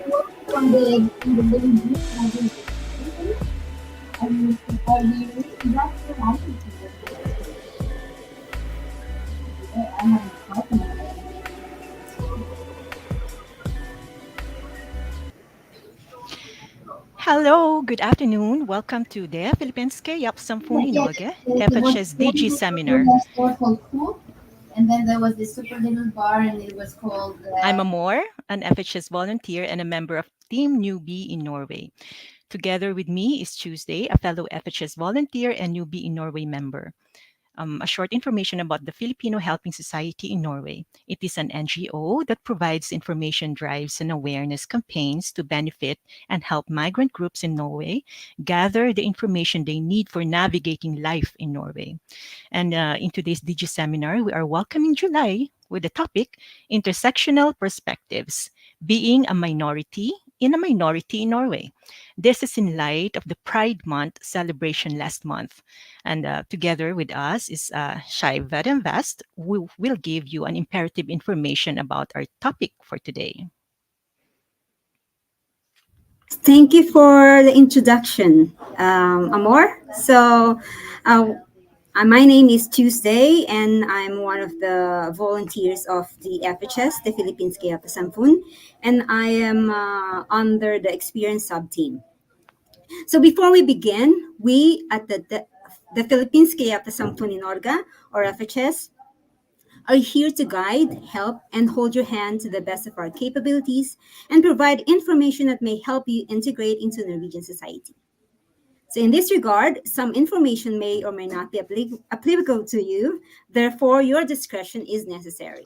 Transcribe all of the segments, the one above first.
From the very deep level and are you that's what I think I haven't thought about it. Hello, good afternoon. Welcome to the Philippines Skeiv Verden Yeah, Norge, there was FHS one little DigiSeminar. store called Cool, and then there was this super little bar, and it was called I'm Amor, an FHS volunteer and a member of Team Newbie in Norway. Together with me is Tuesday, a fellow FHS volunteer and Newbie in Norway member. A short information about the Filipino Helping Society in Norway. It is an NGO that provides information drives and awareness campaigns to benefit and help migrant groups in Norway gather the information they need for navigating life in Norway. And in today's Digi Seminar, we are welcoming July with the topic Intersectional Perspectives Being a Minority in Norway. This is in light of the Pride Month celebration last month. And together with us is Skeiv Verden who will give you an imperative information about our topic for today. Thank you for the introduction, Amor. Uh, my name is Tuesday, and I'm one of the volunteers of the FHS, the Philippines Kaya Sampun, and I am under the Experience Sub Team. So before we begin, we at the Philippines Kaya Sampun in Orga, or FHS, are here to guide, help, and hold your hand to the best of our capabilities and provide information that may help you integrate into Norwegian society. So, in this regard, some information may or may not be applicable to you. Therefore, your discretion is necessary.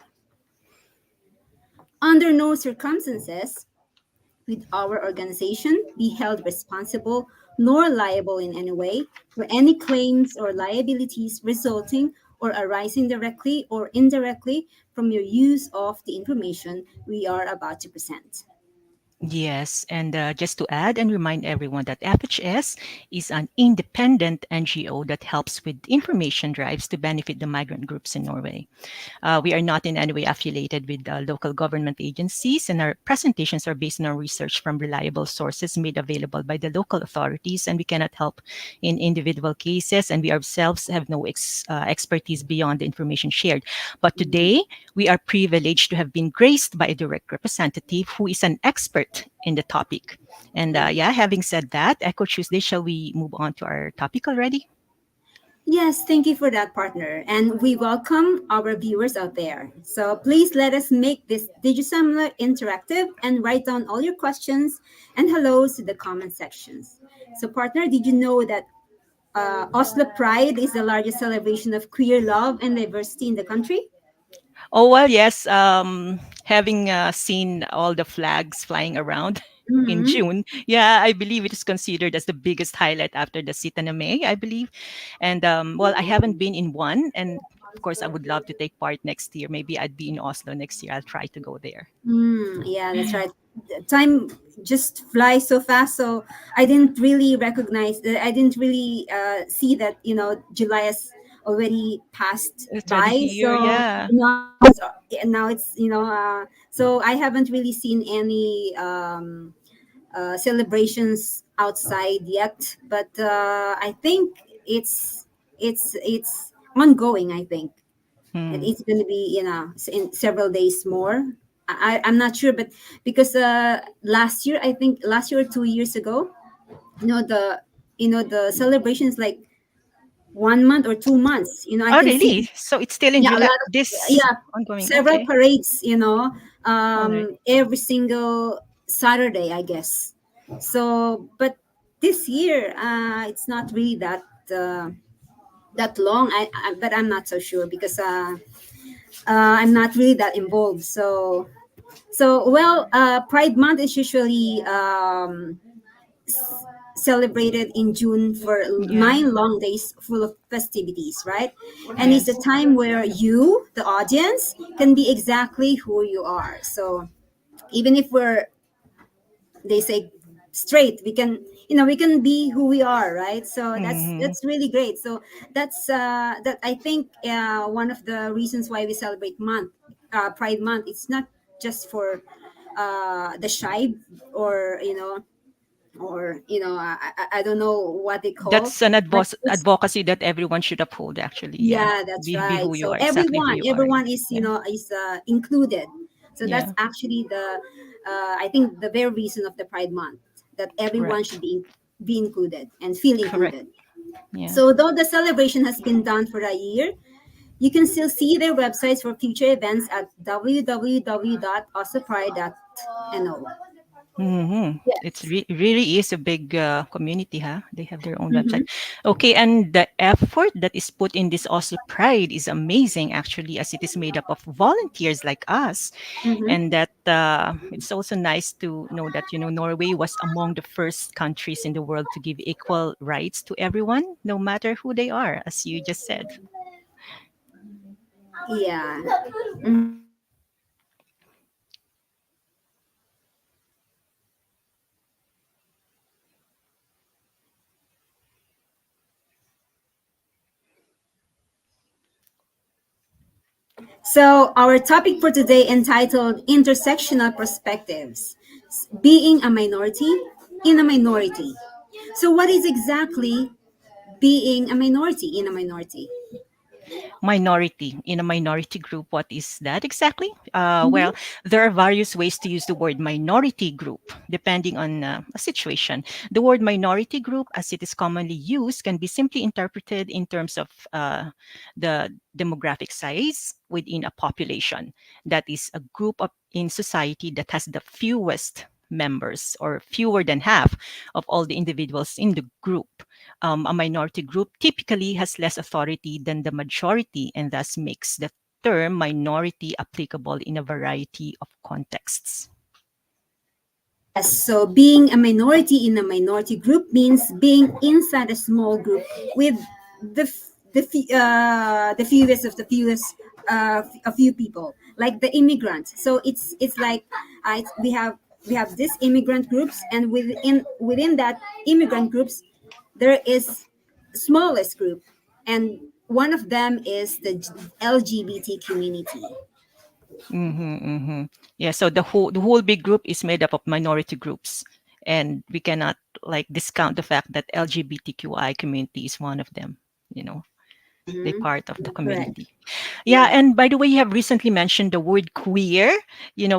Under no circumstances would our organization be held responsible nor liable in any way for any claims or liabilities resulting or arising directly or indirectly from your use of the information we are about to present. Yes, and just to add and remind everyone that FHS is an independent NGO that helps with information drives to benefit the migrant groups in Norway. We are not in any way affiliated with local government agencies, and our presentations are based on our research from reliable sources made available by the local authorities, and we cannot help in individual cases, and we ourselves have no expertise beyond the information shared. But today, we are privileged to have been graced by a direct representative who is an expert in the topic. And yeah, having said that, Echo Tuesday, shall we move on to our topic already? Yes, thank you for that, partner. And we welcome our viewers out there. So please let us make this DigiSeminar interactive and write down all your questions and hellos to the comment sections. So, partner, did you know that Oslo Pride is the largest celebration of queer love and diversity in the country? Oh, well, yes. Having seen all the flags flying around in Mm-hmm. June, yeah, I believe it is considered as the biggest highlight after the May, I believe. And well, I haven't been in one. And of course, I would love to take part next year. Maybe I'd be in Oslo next year. I'll try to go there. Yeah, that's right. Time just flies so fast. So I didn't really recognize that. I didn't really see that, July has already passed It's already by. here. So Yeah. so I haven't really seen any celebrations outside yet. But I think it's ongoing, I think. And Hmm. it's going to be in several days more. I'm not sure, but because last year, I think last year or 2 years ago, you know the the celebrations like 1 month or 2 months. I Oh, can see, really? So it's still in yeah, a July. lot of, This yeah, ongoing. several Okay. parades, All right. every single Saturday, I guess. So but this year, it's not really that long. But I'm not so sure because I'm not really that involved. Pride Month is usually celebrated in June for Yeah. 9 long days full of festivities, right? And it's a Yes. time where you, the audience, can be exactly who you are. So even if they say straight, we can be who we are, right? So Hmm. that's really great. So that I think one of the reasons why we celebrate Pride Month. It's not just for the Skeiv, or I don't know what they call, That's an but it's, advocacy that everyone should uphold, actually. Yeah. yeah, that's Be right. who you So are, exactly who you are. everyone is, Yeah. included. So that's Yeah. actually the, I think, the very reason of the Pride Month, that everyone Correct. should be included and feel Correct. included. Yeah. So though the celebration has been done for a year, you can still see their websites for future events at www.osopride.no. It's Yes. really is a big community, huh? They have their own website. Mm-hmm. Okay, and the effort that is put in this also Pride is amazing, actually, as it is made up of volunteers like us, Mm-hmm. and that it's also nice to know that Norway was among the first countries in the world to give equal rights to everyone, no matter who they are, as you just said. Yeah. Mhm. So, our topic for today entitled Intersectional Perspectives, Being a Minority in a Minority. So, what is exactly being a minority in a minority? Minority in a minority group, what is that exactly? Well, Mm-hmm. there are various ways to use the word minority group depending on a situation. The word minority group, as it is commonly used, can be simply interpreted in terms of the demographic size within a population. That is a group in society that has the fewest members, or fewer than half of all the individuals in the group. A minority group typically has less authority than the majority, and thus makes the term minority applicable in a variety of contexts. Yes, so being a minority in a minority group means being inside a small group with the fewest of the fewest, a few people, like the immigrants. So it's like, we have these immigrant groups, and within that immigrant groups, there is smallest group, and one of them is the LGBT community. Yeah, so the whole big group is made up of minority groups, and we cannot like discount the fact that LGBTQI community is one of them. You know, they Hmm. part of the Correct. community. Yeah, Yeah. and by the way, you have recently mentioned the word queer.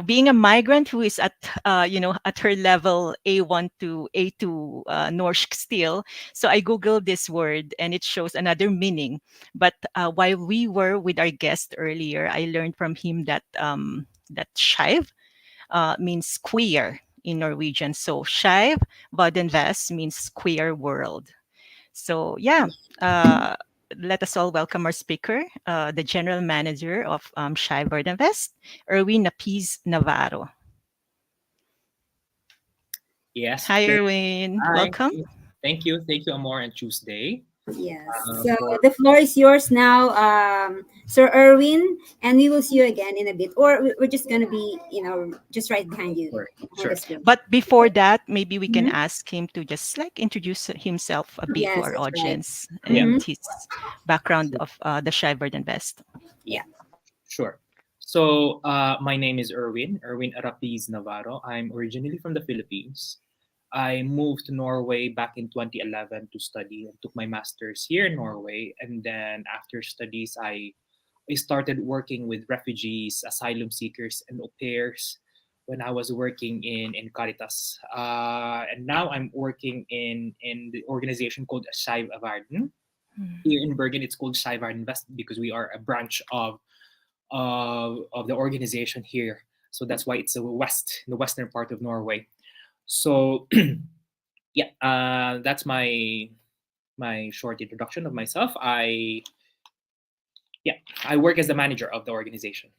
Being a migrant who is at her level A1 to A2 Norsk still. So I googled this word and it shows another meaning. But while we were with our guest earlier, I learned from him that Skeiv means queer in Norwegian. So Skeiv Verden means queer world. So yeah, uh, let us all welcome our speaker, the general manager of Skeiv Verden, Erwin Napiz Navarro. Yes. Hi, Erwin. Hi. Welcome. Thank you, Amor and Tuesday. Yes. So For the floor is yours now, Sir Erwin, and we will see you again in a bit. Or we're just going to be, just right behind you sure, on the sure. screen. But before that, maybe we can Mhm. ask him to just like introduce himself a bit to Yes, our that's right. audience Yeah, and Hmm. his background of the Skeiv Verden. yeah, sure. So, my name is Erwin Arapiz Navarro. I'm originally from the Philippines. I moved to Norway back in 2011 to study and took my master's here in Norway. And then after studies, I started working with refugees, asylum seekers, and au pairs when I was working in Caritas. And now I'm working in the organization called Skeiv Verden. Here in Bergen, it's called Skeiv Verden West because we are a branch of the organization here. So that's why it's the western part of Norway. So yeah, that's my short introduction of myself. Yeah, I work as the manager of the organization.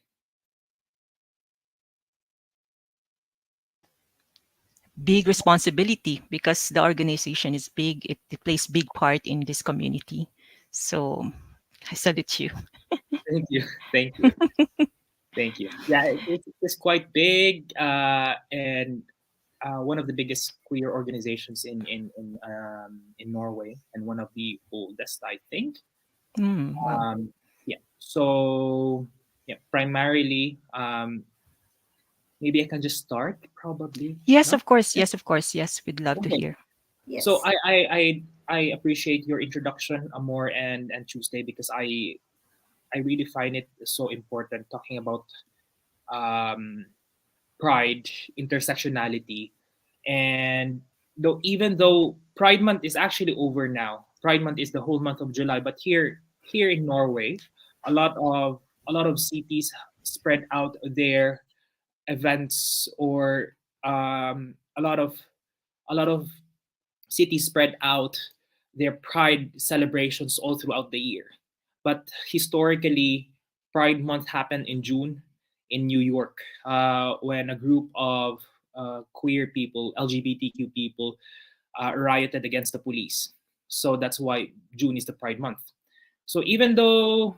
Big responsibility because the organization is big. It plays big part in this community. So I salute you. Thank you, thank you, thank you. Yeah, it's quite big, and one of the biggest queer organizations in Norway, and one of the oldest, I think. Wow. Yeah. So yeah, primarily, maybe I can just start, probably. Yes, No? of course. Yes, of course. Yes, we'd love to Okay. hear. So Yes. I appreciate your introduction, Amor and Tuesday, because I really find it so important talking about um, pride, intersectionality, and even though Pride Month is actually over now, Pride Month is the whole month of July, but here in Norway, a lot of cities spread out their events, or a lot of cities spread out their pride celebrations all throughout the year. But historically, Pride Month happened in June in New York, when a group of queer people, LGBTQ people, rioted against the police. So that's why June is the Pride Month. So even though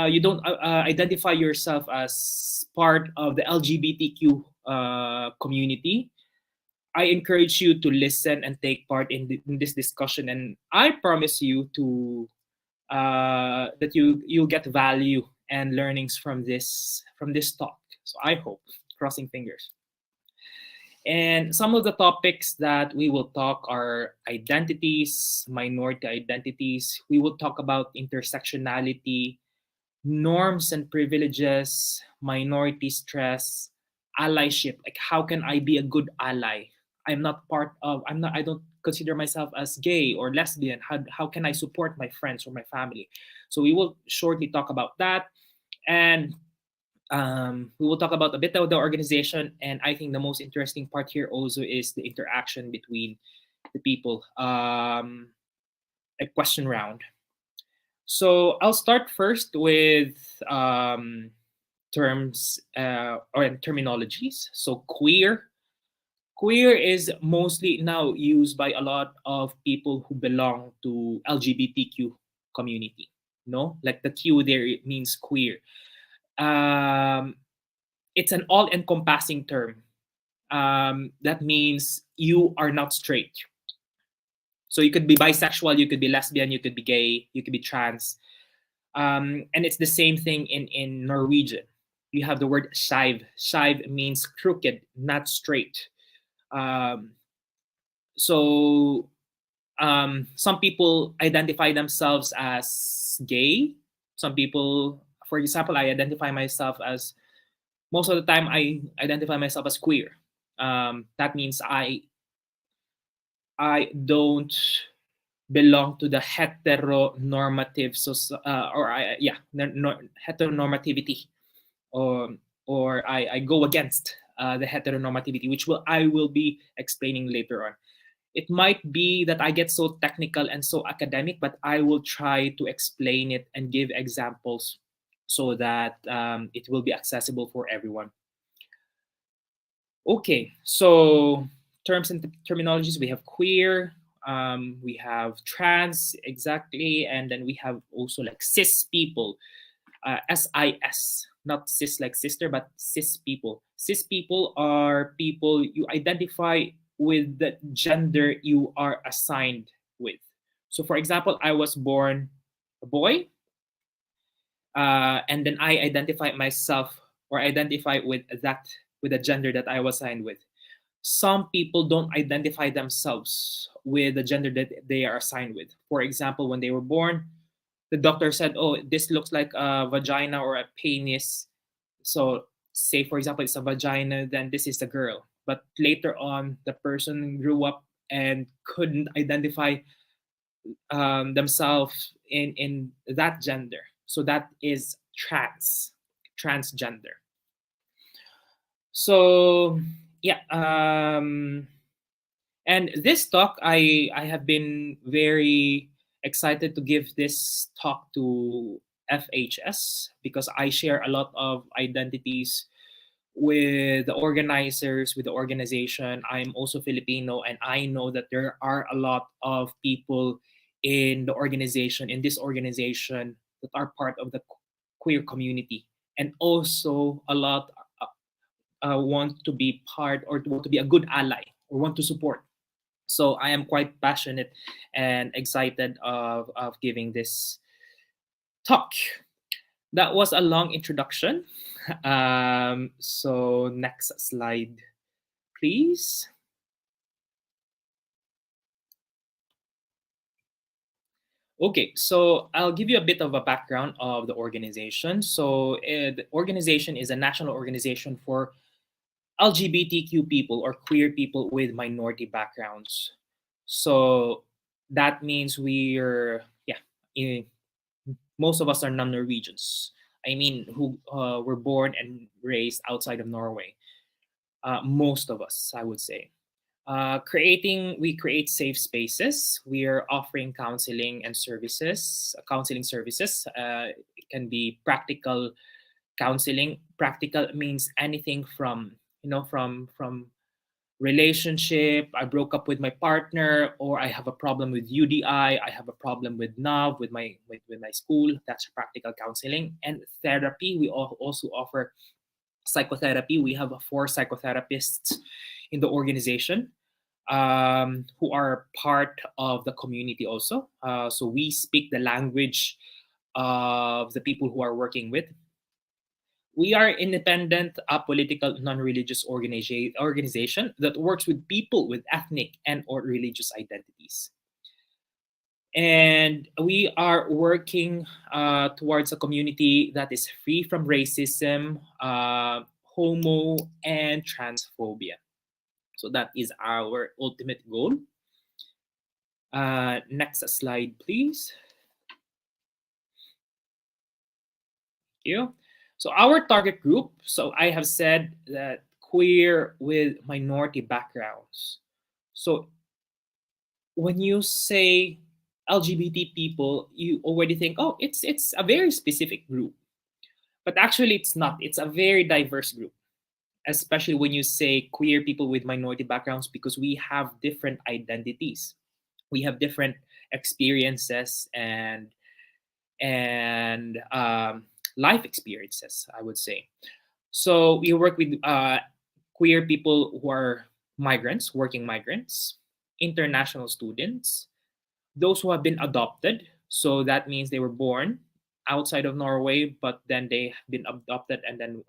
you don't identify yourself as part of the LGBTQ community, I encourage you to listen and take part in this discussion, and I promise you to that you'll get value and learnings from this talk. So I hope, crossing fingers. And some of the topics that we will talk are identities, minority identities. We will talk about intersectionality, norms and privileges, minority stress, allyship. Like, how can I be a good ally? I don't consider myself as gay or lesbian. How can I support my friends or my family? So we will shortly talk about that. And we will talk about a bit of the organization. And I think the most interesting part here also is the interaction between the people. A question round. So I'll start first with terms or terminologies. So queer. Queer is mostly now used by a lot of people who belong to LGBTQ community. No, like the Q there, it means queer. Um, it's an all-encompassing term. That means you are not straight. So you could be bisexual, you could be lesbian, you could be gay, you could be trans. And it's the same thing in Norwegian. You have the word skeiv. Skeiv means crooked, not straight. Um, so some people identify themselves as gay. Some people, for example, I identify myself as, most of the time, I identify myself as queer. That means I don't belong to the heteronormative, heteronormativity, or I go against the heteronormativity, which I will be explaining later on. It might be that I get so technical and so academic, but I will try to explain it and give examples so that it will be accessible for everyone. Okay, so terms and terminologies, we have queer, we have trans, exactly, and then we have also like cis people, SIS, not cis like sister, but cis people. Cis people are people you identify with the gender you are assigned with. So, for example, I was born a boy, and then I identify myself or identify with the gender that I was assigned with. Some people don't identify themselves with the gender that they are assigned with. For example, when they were born, the doctor said, "Oh, this looks like a vagina or a penis." So, say for example, it's a vagina, then this is a girl. But later on, the person grew up and couldn't identify themselves in that gender. So that is transgender. So yeah, and this talk, I have been very excited to give this talk to FHS because I share a lot of identities with the organizers, with the organization. I'm also Filipino, and I know that there are a lot of people in the organization, in this organization, that are part of the queer community, and also a lot want to be part or want to be a good ally or want to support. So I am quite passionate and excited of giving this talk. That was a long introduction. So next slide, please. Okay, so I'll give you a bit of a background of the organization. So the organization is a national organization for LGBTQ people or queer people with minority backgrounds. So that means we're, yeah, most of us are non-Norwegians. I mean, who were born and raised outside of Norway. Most of us, I would say. We create safe spaces. We are offering counseling and services, counseling services. It can be practical counseling. Practical means anything from, from relationship, I broke up with my partner, or I have a problem with UDI, I have a problem with NOV, with my school. That's practical counseling. And therapy, we also offer psychotherapy. We have 4 psychotherapists in the organization, who are part of the community also. So we speak the language of the people who are working with. We are independent, apolitical, non-religious organization that works with people with ethnic and or religious identities. And we are working towards a community that is free from racism, homo, and transphobia. So that is our ultimate goal. Next slide, please. Thank you. So our target group, so I have said that queer with minority backgrounds. So when you say LGBT people, you already think, oh, it's a very specific group. But actually it's not. It's a very diverse group, especially when you say queer people with minority backgrounds, because we have different identities. We have different experiences and life experiences, I would say. So we work with queer people who are migrants, working migrants, international students, those who have been adopted. So that means they were born outside of Norway, but then they have been adopted and then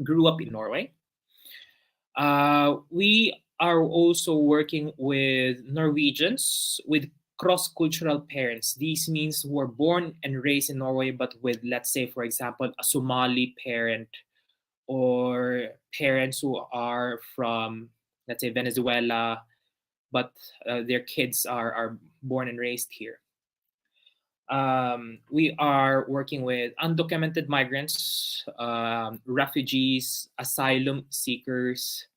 grew up in Norway. We are also working with Norwegians with cross-cultural parents. These means who were born and raised in Norway, but with, let's say, for example, a Somali parent or parents who are from, let's say, Venezuela, but their kids are born and raised here. We are working with undocumented migrants, refugees, asylum seekers,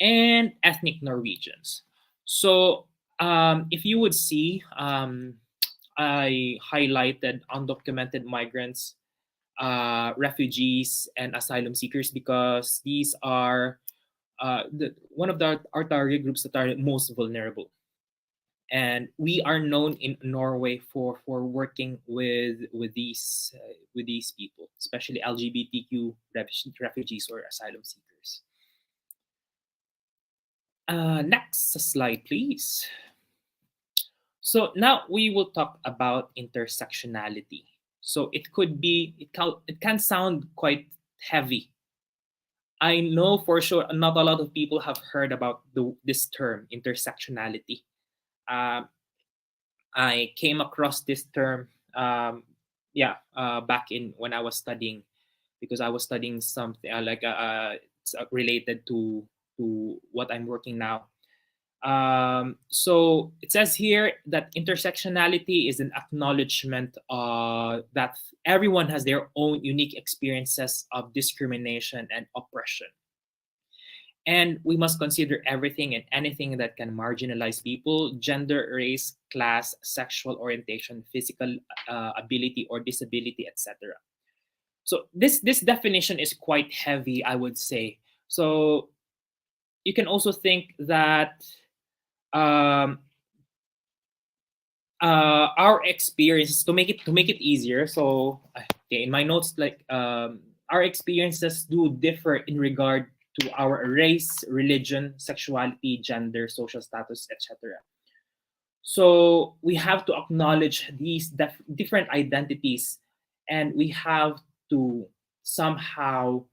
and ethnic Norwegians. So if you would see, I highlighted undocumented migrants, refugees, and asylum seekers because these are one of our target groups that are most vulnerable. And we are known in Norway for working with these people, especially LGBTQ refugees or asylum seekers. Next slide, please. So now we will talk about intersectionality. So it can sound quite heavy. I know for sure not a lot of people have heard about this term, intersectionality. I came across this term, back in when I was studying, because I was studying something it's related to what I'm working now. So it says here that intersectionality is an acknowledgement that everyone has their own unique experiences of discrimination and oppression. And we must consider everything and anything that can marginalize people: gender, race, class, sexual orientation, physical ability or disability, etc. So this definition is quite heavy, I would say. So you can also think that our experiences, to make it easier. So okay, in my notes, our experiences do differ in regard to our race, religion, sexuality, gender, social status, etc. So we have to acknowledge these different identities, and we have to somehow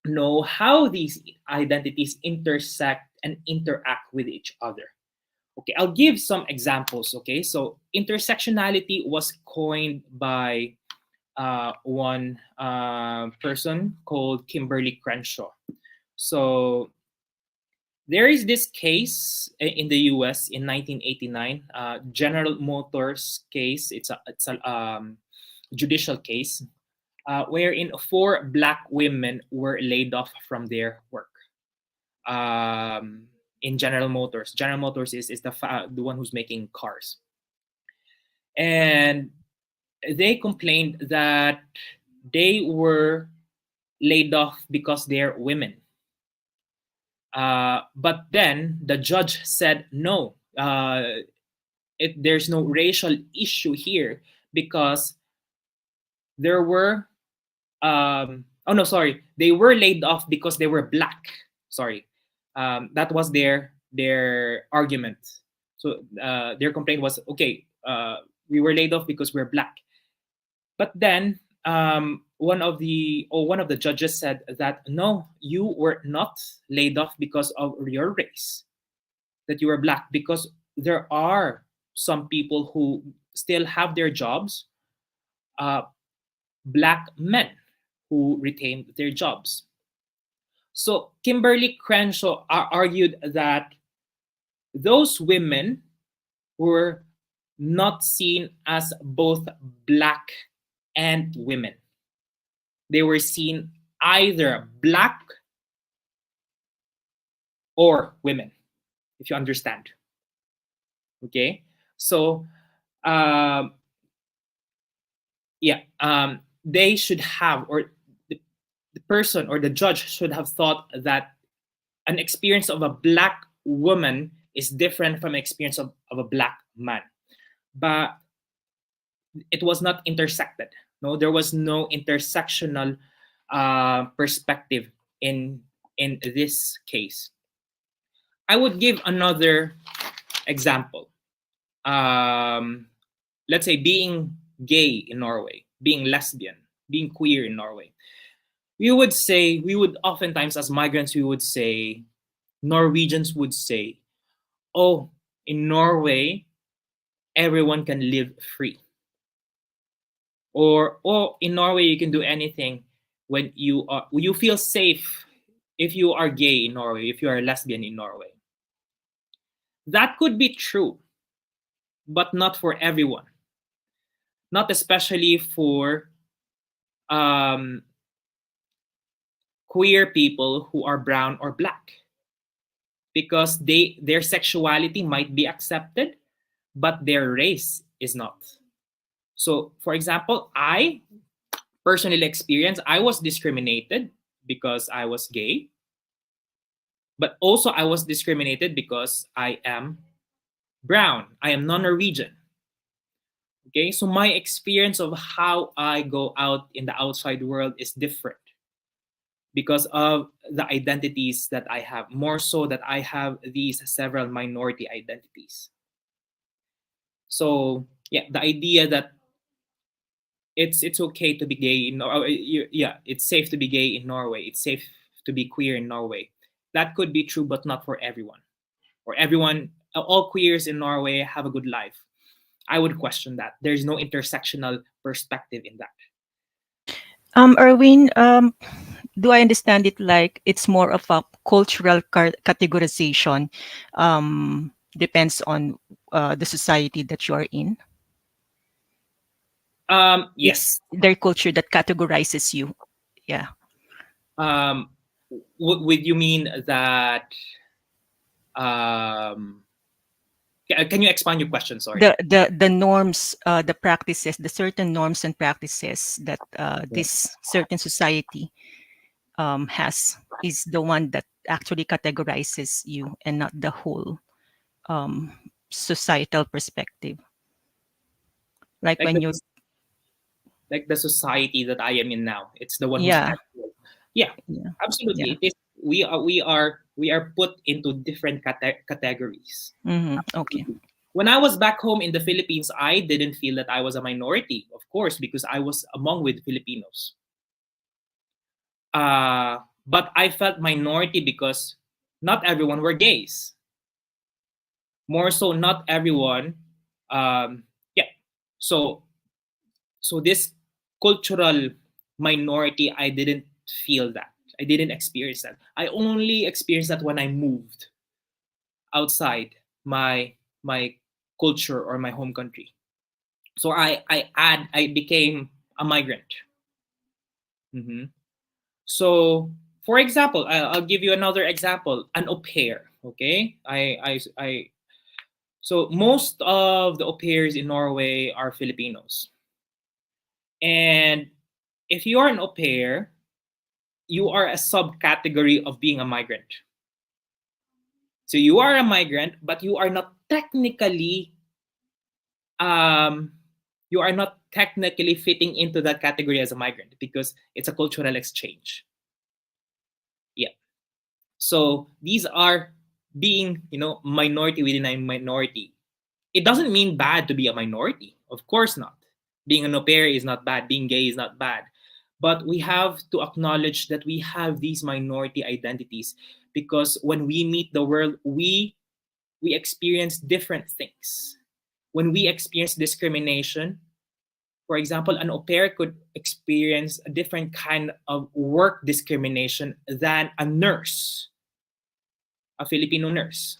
know how these identities intersect and interact with each other. Okay, I'll give some examples. Okay, so intersectionality was coined by one person called Kimberly Crenshaw. So there is this case in the U.S. in 1989, General Motors case. It's a judicial case wherein 4 Black women were laid off from their work. In General Motors. General Motors is the one who's making cars. And they complained that they were laid off because they're women. But then the judge said no, there's no racial issue here because there were, oh no, sorry, they were laid off because they were Black. Sorry, that was their argument. So their complaint was, okay, we were laid off because we're Black. But then one of the judges said that no, you were not laid off because of your race, that you were Black, because there are some people who still have their jobs, Black men who retained their jobs. So Kimberly Crenshaw argued that those women were not seen as both Black and women. They were seen either Black or women, if you understand. Okay, so they should have, or the person or the judge should have thought that an experience of a Black woman is different from an experience of a Black man. But it was not intersected. No, there was no intersectional perspective in this case. I would give another example. Let's say being gay in Norway, being lesbian, being queer in Norway. We would oftentimes as migrants, we would say, Norwegians would say, oh, in Norway, everyone can live free. Or in Norway, you can do anything when you feel safe if you are gay in Norway, if you are a lesbian in Norway. That could be true, but not for everyone. Not especially for queer people who are brown or Black, because their sexuality might be accepted, but their race is not. So, for example, I personally experienced, I was discriminated because I was gay, but also I was discriminated because I am brown. I am non-Norwegian. Okay, so my experience of how I go out in the outside world is different because of the identities that I have, more so that I have these several minority identities. So yeah, the idea that it's okay to be gay in it's safe to be gay in Norway, it's safe to be queer in Norway. That could be true, but not for everyone. Or everyone, all queers in Norway have a good life. I would question that. There's no intersectional perspective in that. Erwin, do I understand it like it's more of a cultural categorization? Depends on the society that you are in. Yes. It's their culture that categorizes you. Yeah. Would you mean that? Can you expand your question? Sorry. The norms, the practices, the certain norms and practices that this certain society has is the one that actually categorizes you, and not the whole societal perspective. Like when you, like the society that I am in now, it's the one. Yeah. Yeah, absolutely. Yeah. It is. We are put into different categories. Okay. When I was back home in the Philippines, I didn't feel that I was a minority, of course, because I was among with Filipinos. But I felt minority because not everyone were gays. More so, not everyone. Yeah. So this cultural minority, I didn't feel that. I didn't experience that. I only experienced that when I moved outside my culture or my home country. So I became a migrant. Mhm. So, for example, I'll give you another example: an au pair. Okay, so most of the au pairs in Norway are Filipinos, and if you are an au pair, you are a subcategory of being a migrant. So you are a migrant, but um, you are not technically fitting into that category as a migrant because it's a cultural exchange. Yeah. So these are being, minority within a minority. It doesn't mean bad to be a minority. Of course not. Being an au pair is not bad. Being gay is not bad. But we have to acknowledge that we have these minority identities because when we meet the world, we experience different things. When we experience discrimination, for example, an au pair could experience a different kind of work discrimination than a nurse, a Filipino nurse.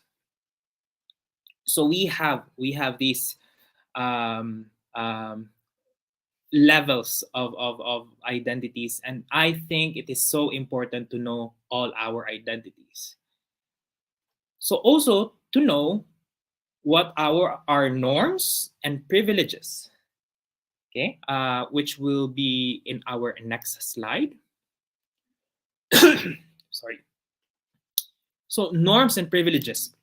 So we have these um, um, levels of identities, and I think it is so important to know all our identities. So also to know what our norms and privileges. Okay, which will be in our next slide. Sorry. So norms and privileges.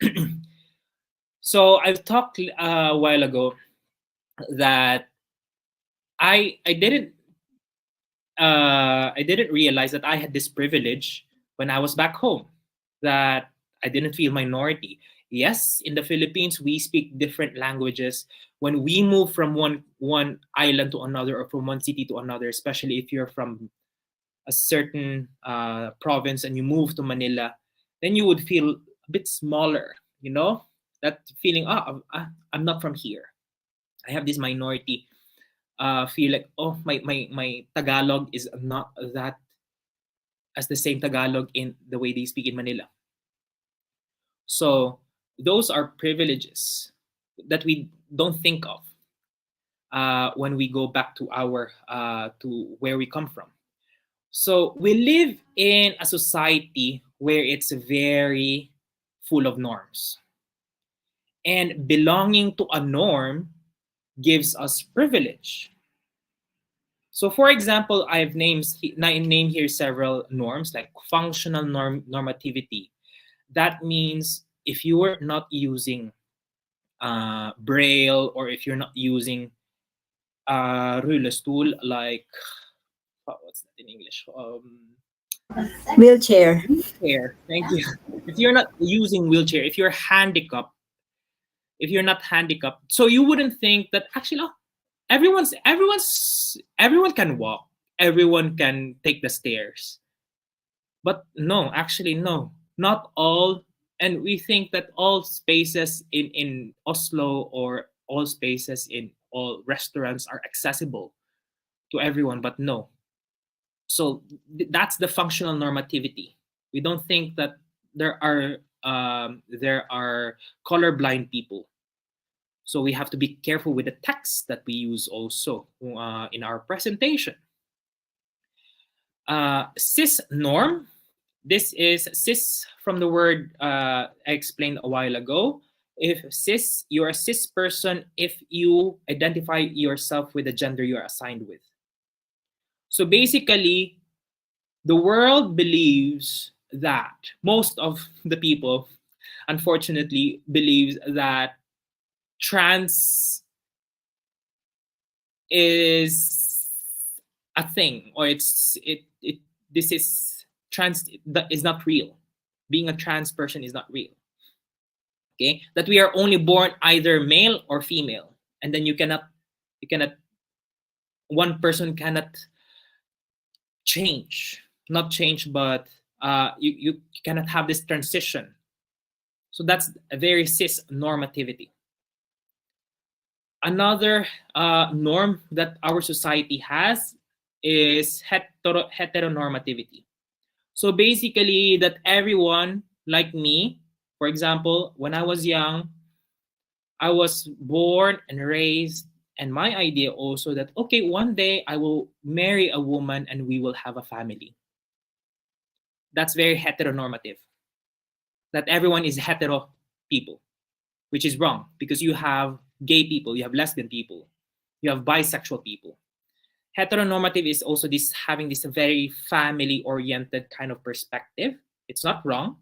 So I've talked a while ago that I didn't realize that I had this privilege when I was back home, that I didn't feel minority. Yes, in the Philippines we speak different languages. When we move from one island to another or from one city to another, especially if you're from a certain province and you move to Manila, then you would feel a bit smaller, that feeling, I'm not from here. I have this minority feel like, oh, my Tagalog is not that as the same Tagalog in the way they speak in Manila. So those are privileges that we don't think of when we go back to our to where we come from. So we live in a society where it's very full of norms, and belonging to a norm gives us privilege. So, for example, named here several norms like functional normativity. That means if you are not using braille, or if you're not using rulestool, like what's that in English? Wheelchair. Wheelchair. Thank you. If you're not using wheelchair, if you're handicapped, if you're not handicapped, so you wouldn't think that actually, oh, everyone can walk, everyone can take the stairs. But no, actually no, not all. And we think that all spaces in Oslo or all spaces in all restaurants are accessible to everyone, but no. So that's the functional normativity. We don't think that there are colorblind people. So we have to be careful with the text that we use also in our presentation. Cis norm. This is cis from the word I explained a while ago. If cis, you're a cis person if you identify yourself with the gender you're assigned with. So basically, the world believes that most of the people, unfortunately, believes that trans is a thing, or this is trans that is not real. Being a trans person is not real. Okay, that we are only born either male or female, and then you cannot one person cannot change not change, but you cannot have this transition. So that's a very cis normativity. Another norm that our society has is heteronormativity. So basically, that everyone like me, for example, when I was young, I was born and raised, and my idea also that, okay, one day I will marry a woman and we will have a family. That's very heteronormative. That everyone is hetero people, which is wrong because you have gay people, you have lesbian people, you have bisexual people. Heteronormative is also this having this very family oriented kind of perspective. It's not wrong,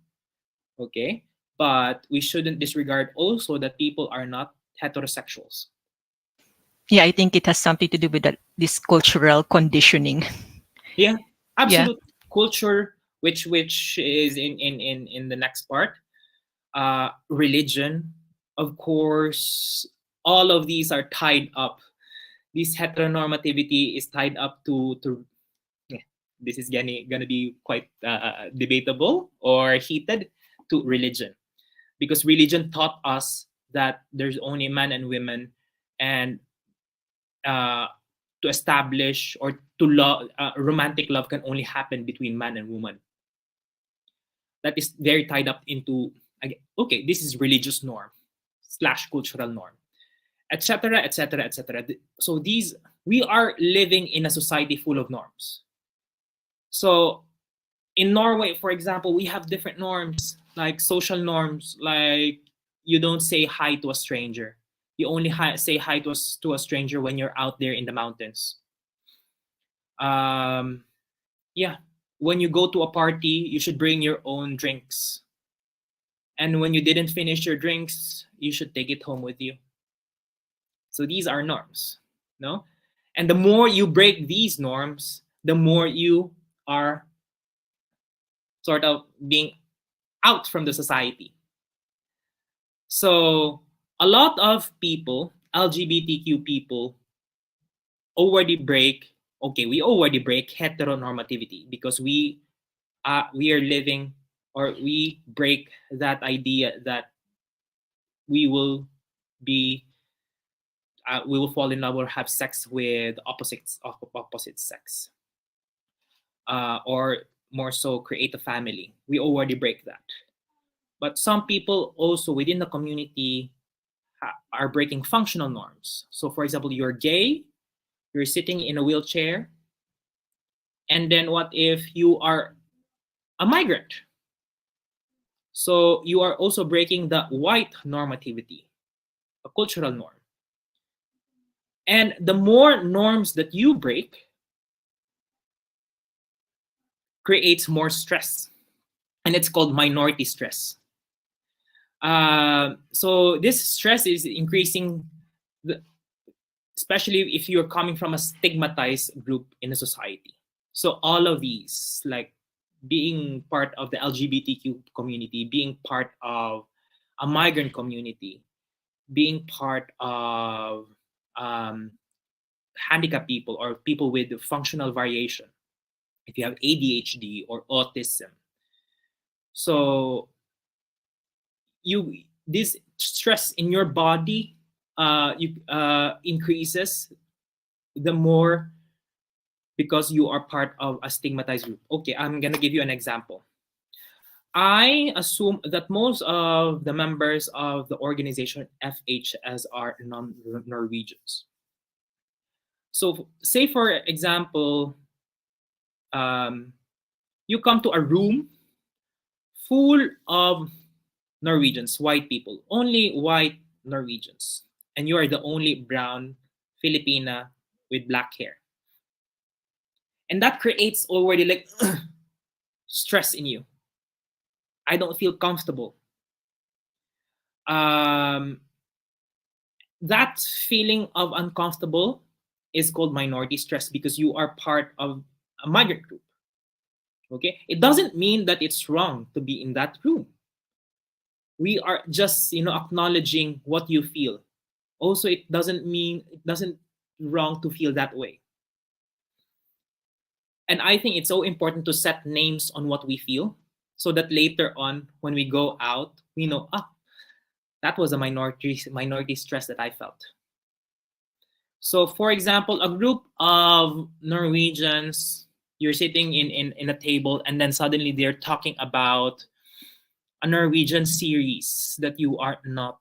okay? But we shouldn't disregard also that people are not heterosexuals. Yeah, I think it has something to do with this cultural conditioning. Yeah, Yeah. absolute culture, which is in the next part. Religion, of course, all of these are tied up. This heteronormativity is tied up to yeah, this is gonna be quite debatable or heated, to religion, because religion taught us that there's only man and women, and uh, to establish or to love, romantic love can only happen between man and woman. That is very tied up into, okay, this is religious norm slash cultural norm, etc., etc., etc. So these, we are living in a society full of norms. So in Norway, for example, we have different norms, like social norms, like you don't say hi to a stranger. You only say hi to a stranger when you're out there in the mountains. Yeah, when you go to a party, you should bring your own drinks. And when you didn't finish your drinks, you should take it home with you. So these are norms, no? And the more you break these norms, the more you are sort of being out from the society. So a lot of people, LGBTQ people, already break. Okay, we already break heteronormativity because we are living, or we break that idea that we will be we will fall in love or have sex with opposite sex, or more so create a family. We already break that. But some people also within the community are breaking functional norms. So for example, you're gay, you're sitting in a wheelchair, and then what if you are a migrant? So you are also breaking the white normativity, a cultural norm. And the more norms that you break creates more stress. And it's called minority stress. So this stress is increasing, especially if you're coming from a stigmatized group in a society. So all of these, like being part of the LGBTQ community, being part of a migrant community, being part of handicapped people or people with functional variation, if you have ADHD or autism. So this stress in your body increases the more, because you are part of a stigmatized group. Okay, I'm gonna give you an example. I assume that most of the members of the organization FHS are non-Norwegians. So say for example, you come to a room full of Norwegians, white people, only white Norwegians, and you are the only brown Filipina with black hair. And that creates already like stress in you. I don't feel comfortable. That feeling of uncomfortable is called minority stress because you are part of a migrant group. Okay, it doesn't mean that it's wrong to be in that room. We are just acknowledging what you feel. Also, it doesn't wrong to feel that way. And I think it's so important to set names on what we feel so that later on, when we go out, we know, that was a minority stress that I felt. So, for example, a group of Norwegians, you're sitting in a table, and then suddenly they're talking about a Norwegian series that you are not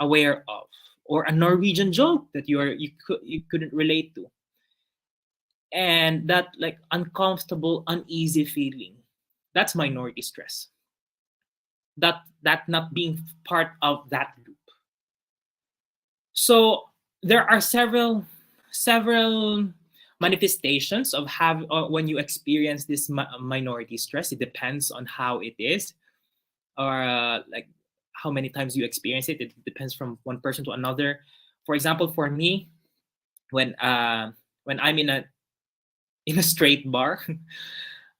aware of, or a Norwegian joke that you couldn't relate to, and that like uncomfortable, uneasy feeling, that's minority stress. That not being part of that group. So there are several manifestations of when you experience this minority stress. It depends on how it is, or like how many times you experience it. It depends from one person to another. For example, for me, when I'm in a straight bar,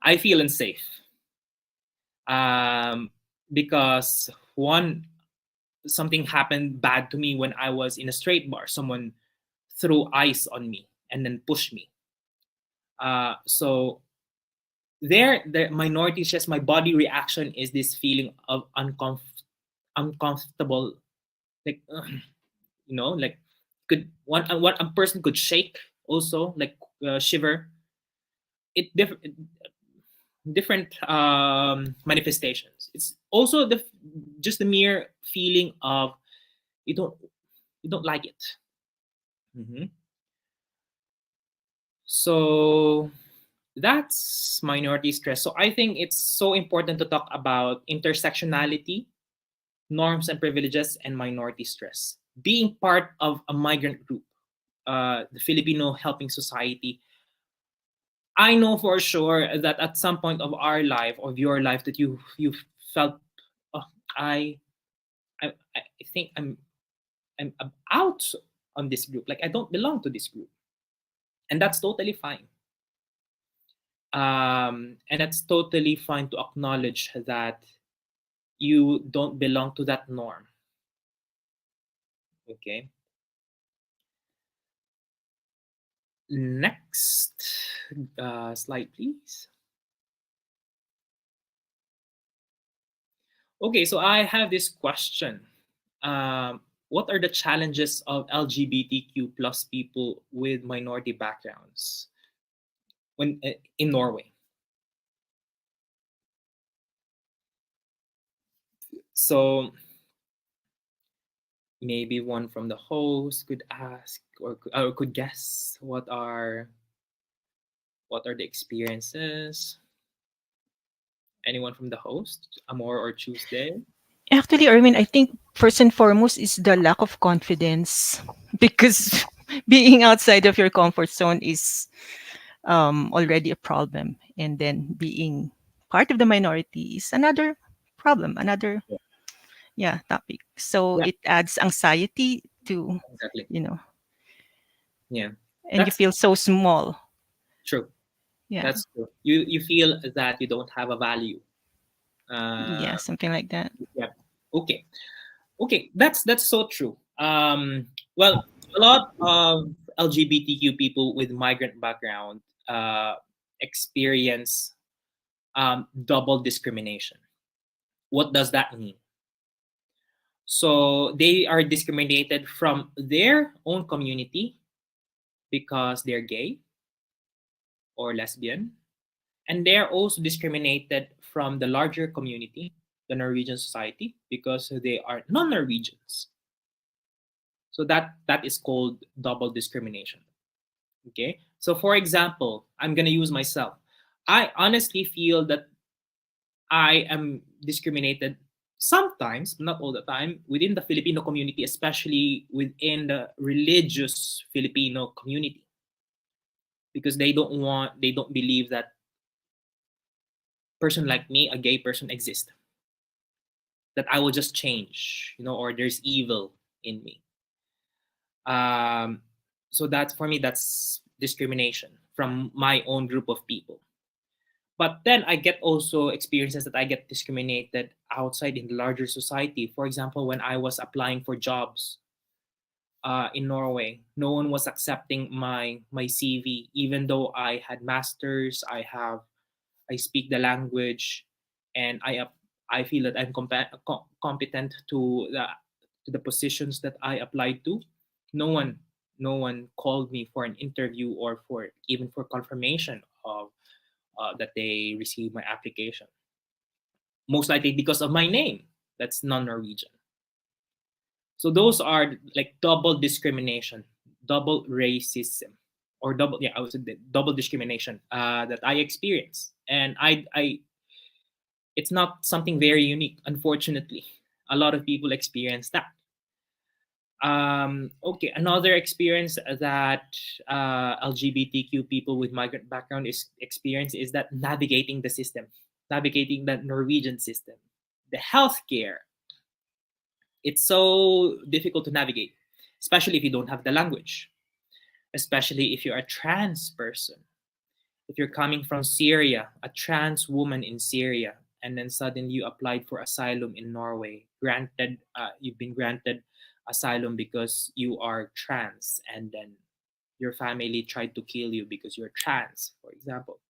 I feel unsafe, because something happened bad to me when I was in a straight bar. Someone threw ice on me and then pushed me. So the minority stress, my body reaction is this feeling of uncomfortable, like like one a person could shake, also like shiver. It different manifestations. It's also just the mere feeling of you don't like it. So that's minority stress. So I think it's so important to talk about intersectionality, norms and privileges, and minority stress. Being part of a migrant group, the Filipino Helping Society, I know for sure that at some point of our life, of your life, that you felt, oh, I think I'm out on this group. Like I don't belong to this group, and that's totally fine. And it's totally fine to acknowledge that you don't belong to that norm. Okay. Next slide, please. Okay, so I have this question. What are the challenges of LGBTQ plus people with minority backgrounds when in Norway? So maybe one from the host could ask or could guess what are the experiences. Anyone from the host, Amor or Tuesday? Actually, Erwin, I think first and foremost is the lack of confidence, because being outside of your comfort zone is already a problem, and then being part of the minority is another problem, another topic. So Yeah, it adds anxiety to, exactly. you know, Yeah, and you that's feel so small. true. Yeah, That's true. You feel that you don't have a value. yeah, something like that. Yeah. Okay. Okay. That's so true. Well, a lot of LGBTQ people with migrant background experience double discrimination. What does that mean? So they are discriminated from their own community because they're gay or lesbian, and they're also discriminated from the larger community, the Norwegian society, because they are non-Norwegians. So that is called double discrimination. Okay. So for example, I'm gonna use myself. I honestly feel that I am discriminated sometimes, not all the time, within the Filipino community, especially within the religious Filipino community, because they don't believe that person like me, a gay person, exists. That I will just change, or there's evil in me. So that's, for me, that's discrimination from my own group of people. But then I get also experiences that I get discriminated outside in the larger society. For example, when I was applying for jobs, in Norway. No one was accepting my CV, even though I had masters. I speak the language, and I feel that I'm competent to the positions that I applied to. No one no one called me for an interview or for even for confirmation of that they received my application. Most likely because of my name. That's non-Norwegian. So those are like double discrimination, double racism, or I would say double discrimination that I experienced, and it's not something very unique. Unfortunately, a lot of people experience that. Okay, another experience that LGBTQ people with migrant background is experience is that navigating the system, navigating the Norwegian system, the healthcare. It's so difficult to navigate, especially if you don't have the language, especially if you're a trans person. If you're coming from Syria, a trans woman in Syria, and then suddenly you applied for asylum in Norway, you've been granted asylum because you are trans, and then your family tried to kill you because you're trans, for example.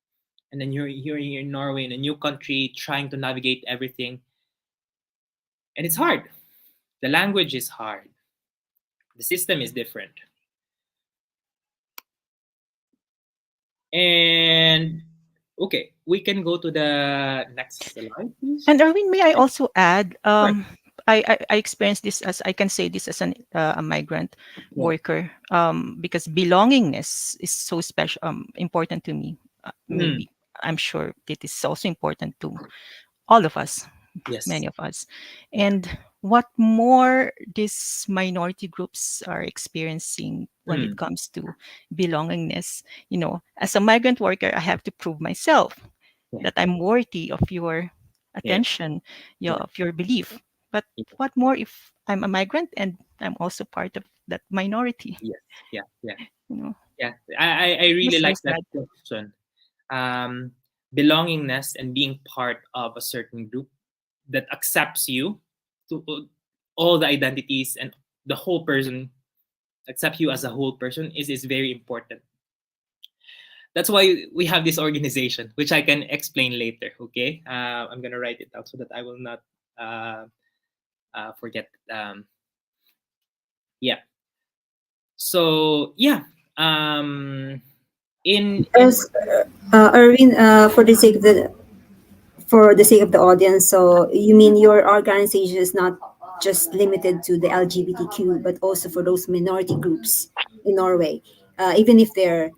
And then you're here in Norway, in a new country, trying to navigate everything. And it's hard. The language is hard. The system is different. And okay, we can go to the next slide, please. And Erwin, may I also add, Sure. I experienced this as, I can say this as a migrant Yeah. worker, because belongingness is so special, important to me. Maybe I'm sure it is also important to all of us, Yes. many of us. And what more these minority groups are experiencing when it comes to belongingness, as a migrant worker, I have to prove myself that I'm worthy of your attention, of your belief. But what more if I'm a migrant and I'm also part of that minority? Yes. Yeah. Yeah, I really so like that sad. question. Belongingness and being part of a certain group that accepts you to all the identities and the whole person, accept you as a whole person is very important. That's why we have this organization, which I can explain later. Okay, I'm gonna write it out so that I will not forget. Yeah. So yeah. In Erwin, for the sake of the audience, so you mean your organization is not just limited to the LGBTQ, but also for those minority groups in Norway, even if they're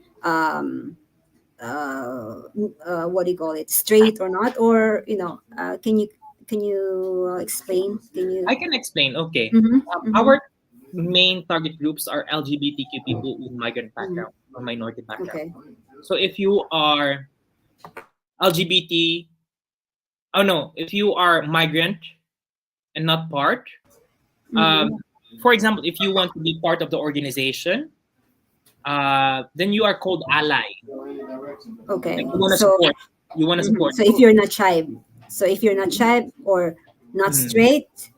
what do you call it, straight or not, or can you explain? Can you? I can explain. Okay. Mm-hmm, Our main target groups are LGBTQ people with migrant mm-hmm. background or minority background. Okay. So if you are LGBT, oh no, if you are migrant and not part, Mm-hmm. for example, if you want to be part of the organization, then you are called ally. Okay. Like you want to So, support. You want to mhm. support. So if you're not tribe, or not Mhm. straight,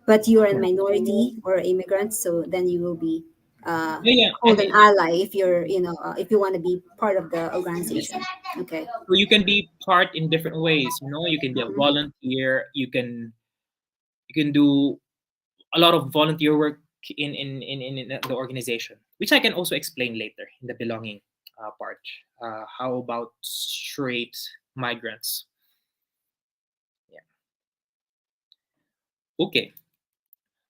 but you are a minority or immigrant, so then you will be Yeah. called an ally if if you want to be part of the organization. Okay. So you can be part in different ways. You can be a Mhm. volunteer. You can do a lot of volunteer work in the organization, which I can also explain later in the belonging part. How about straight migrants? Yeah. Okay.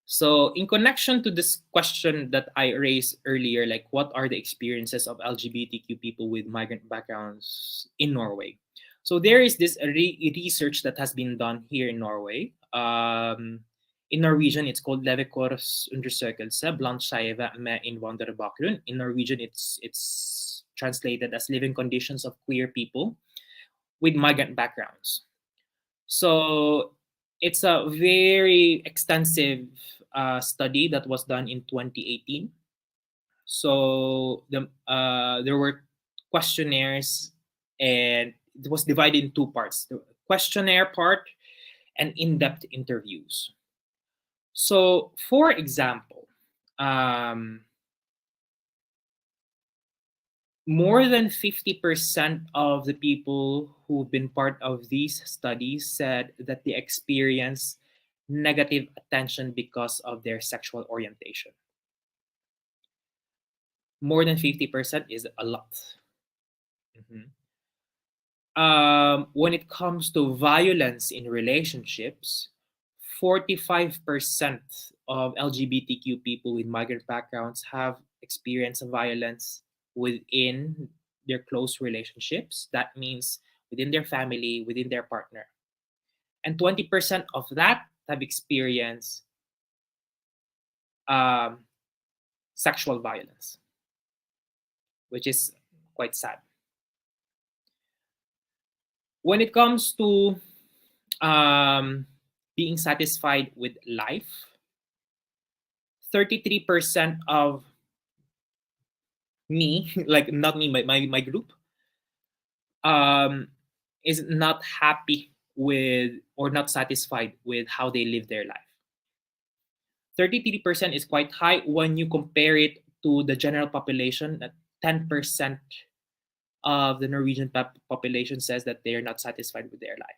So, in connection to this question that I raised earlier, like what are the experiences of LGBTQ people with migrant backgrounds in Norway? So, there is this research that has been done here in Norway. In Norwegian, it's called Levekårsundersøkelse blant skeive med innvandrerbakgrunn. In Norwegian, it's translated as living conditions of queer people with migrant backgrounds. So it's a very extensive study that was done in 2018. So there were questionnaires, and it was divided in two parts: the questionnaire part and in-depth interviews. So, for example, more than 50% of the people who've been part of these studies said that they experience negative attention because of their sexual orientation. More than 50% is a lot. When it comes to violence in relationships, 45% of LGBTQ people with migrant backgrounds have experienced violence within their close relationships. That means within their family, within their partner. And 20% of that have experienced sexual violence, which is quite sad. When it comes to being satisfied with life, 33% of me, like not me, my group, is not happy with or not satisfied with how they live their life. 33% is quite high when you compare it to the general population. That 10% of the Norwegian population says that they are not satisfied with their life.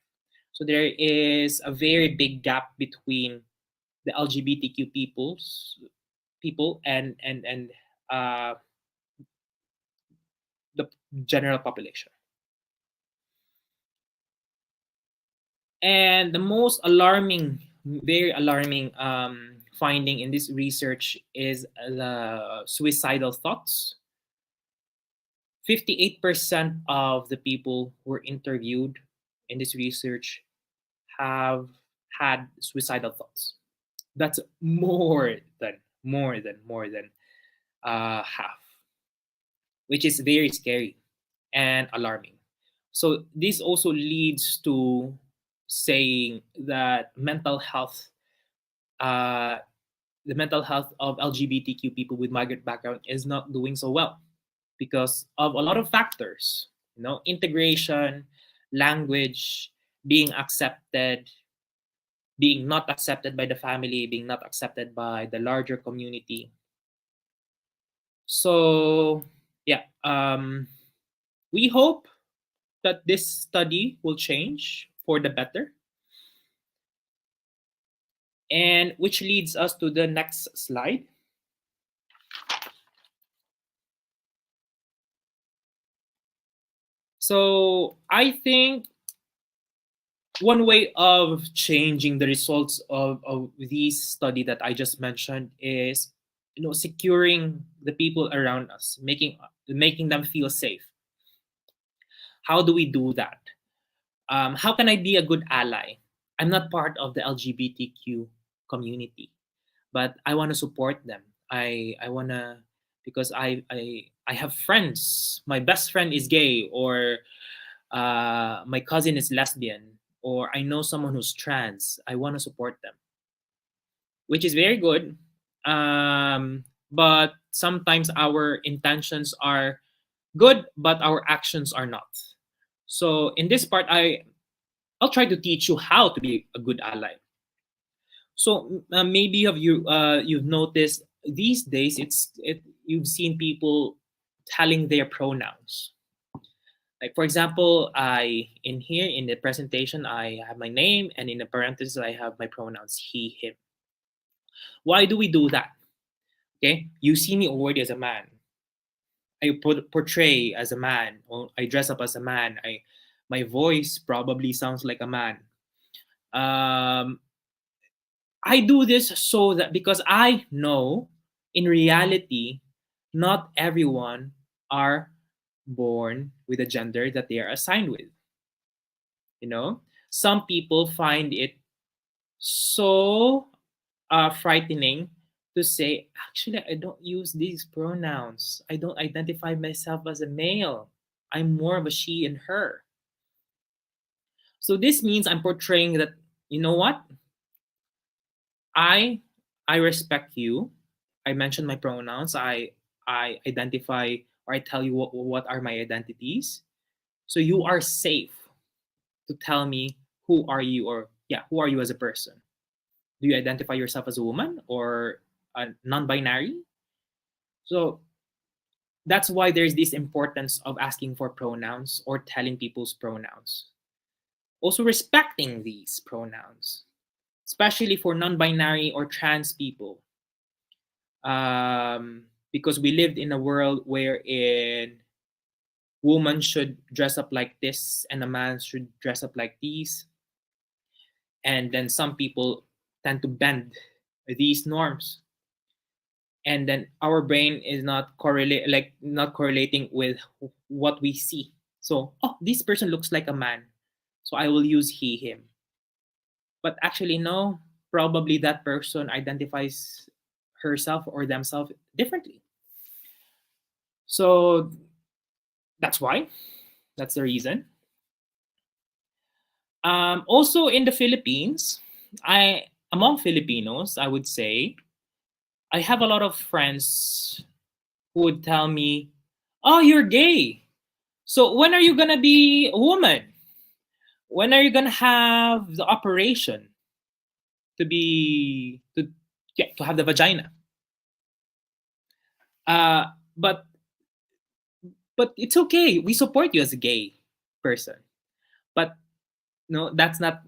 So there is a very big gap between the LGBTQ people and the general population. And the most alarming, very alarming finding in this research is the suicidal thoughts. 58% of the people who were interviewed in this research have had suicidal thoughts. That's more than half, which is very scary and alarming. So this also leads to saying that the mental health of LGBTQ people with migrant background is not doing so well because of a lot of factors, integration, language, being accepted, being not accepted by the family, being not accepted by the larger community. So yeah, we hope that this study will change for the better. And which leads us to the next slide. So I think one way of changing the results of this study that I just mentioned is, securing the people around us, making them feel safe. How do we do that? How can I be a good ally? I'm not part of the LGBTQ community, but I want to support them. I want to, because I have friends. My best friend is gay, or my cousin is lesbian, or I know someone who's trans. I want to support them, which is very good. But sometimes our intentions are good, but our actions are not. So in this part, I'll try to teach you how to be a good ally. So maybe you've noticed these days you've seen people telling their pronouns. Like for example, in the presentation I have my name, and in the parentheses I have my pronouns he, him. Why do we do that? Okay, you see me already as a man. I portray as a man, or I dress up as a man. My voice probably sounds like a man. I do this so that because I know in reality, not everyone are born with a gender that they are assigned with. Some people find it so frightening to say, actually, I don't use these pronouns. I don't identify myself as a male. I'm more of a she and her. So this means I'm portraying that, you know what? I respect you. I mention my pronouns. I identify, or I tell you what are my identities. So you are safe to tell me who are you, or who are you as a person? Do you identify yourself as a woman, or non-binary. So that's why there's this importance of asking for pronouns or telling people's pronouns. Also respecting these pronouns, especially for non-binary or trans people. Because we lived in a world wherein women should dress up like this and a man should dress up like these. And then some people tend to bend these norms. And then our brain is not correlating with what we see. So, oh, this person looks like a man, so I will use he, him. But actually, no, probably that person identifies herself or themselves differently. So that's why. That's the reason. Also in the Philippines, among Filipinos, I would say, I have a lot of friends who would tell me, "Oh, you're gay. So when are you gonna be a woman? When are you gonna have the operation to have the vagina?" But it's okay. We support you as a gay person. But no, that's not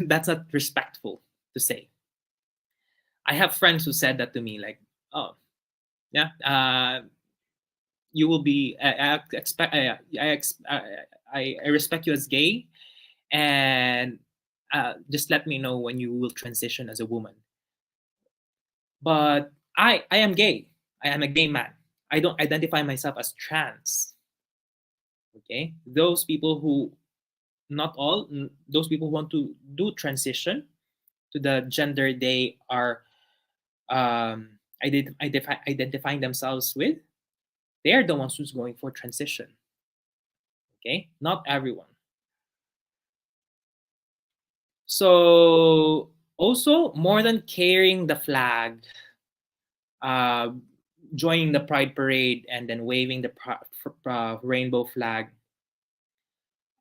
that's not respectful to say. I have friends who said that to me, like, "Oh, yeah, you will be. I respect you as gay, and just let me know when you will transition as a woman." But I am gay. I am a gay man. I don't identify myself as trans. Okay, those people who, not all, those people who want to do transition to the gender they are identifying themselves with, they are the ones who's going for transition. Okay, not everyone. So also, more than carrying the flag, joining the pride parade and then waving the rainbow flag,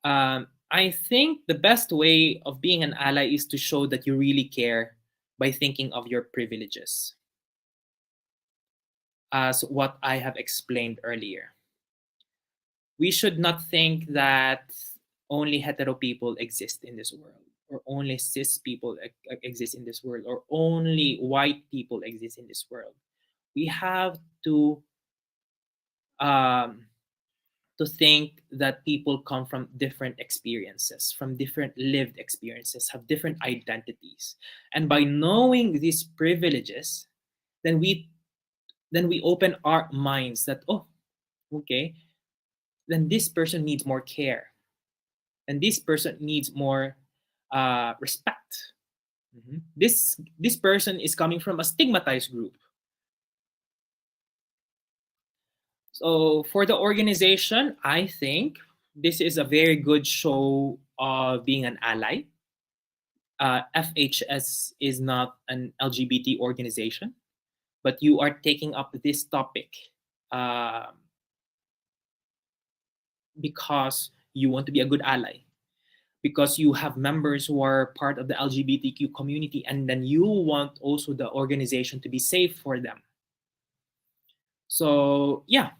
I think the best way of being an ally is to show that you really care by thinking of your privileges, as what I have explained earlier. We should not think that only hetero people exist in this world, or only cis people exist in this world, or only white people exist in this world. We have to think that people come from different experiences, from different lived experiences, have different identities. And by knowing these privileges, then we open our minds that, oh, okay, then this person needs more care. And this person needs more respect. This person is coming from a stigmatized group. So for the organization, I think this is a very good show of being an ally. FHS is not an LGBT organization, but you are taking up this topic because you want to be a good ally, because you have members who are part of the LGBTQ community, and then you want also the organization to be safe for them. So yeah,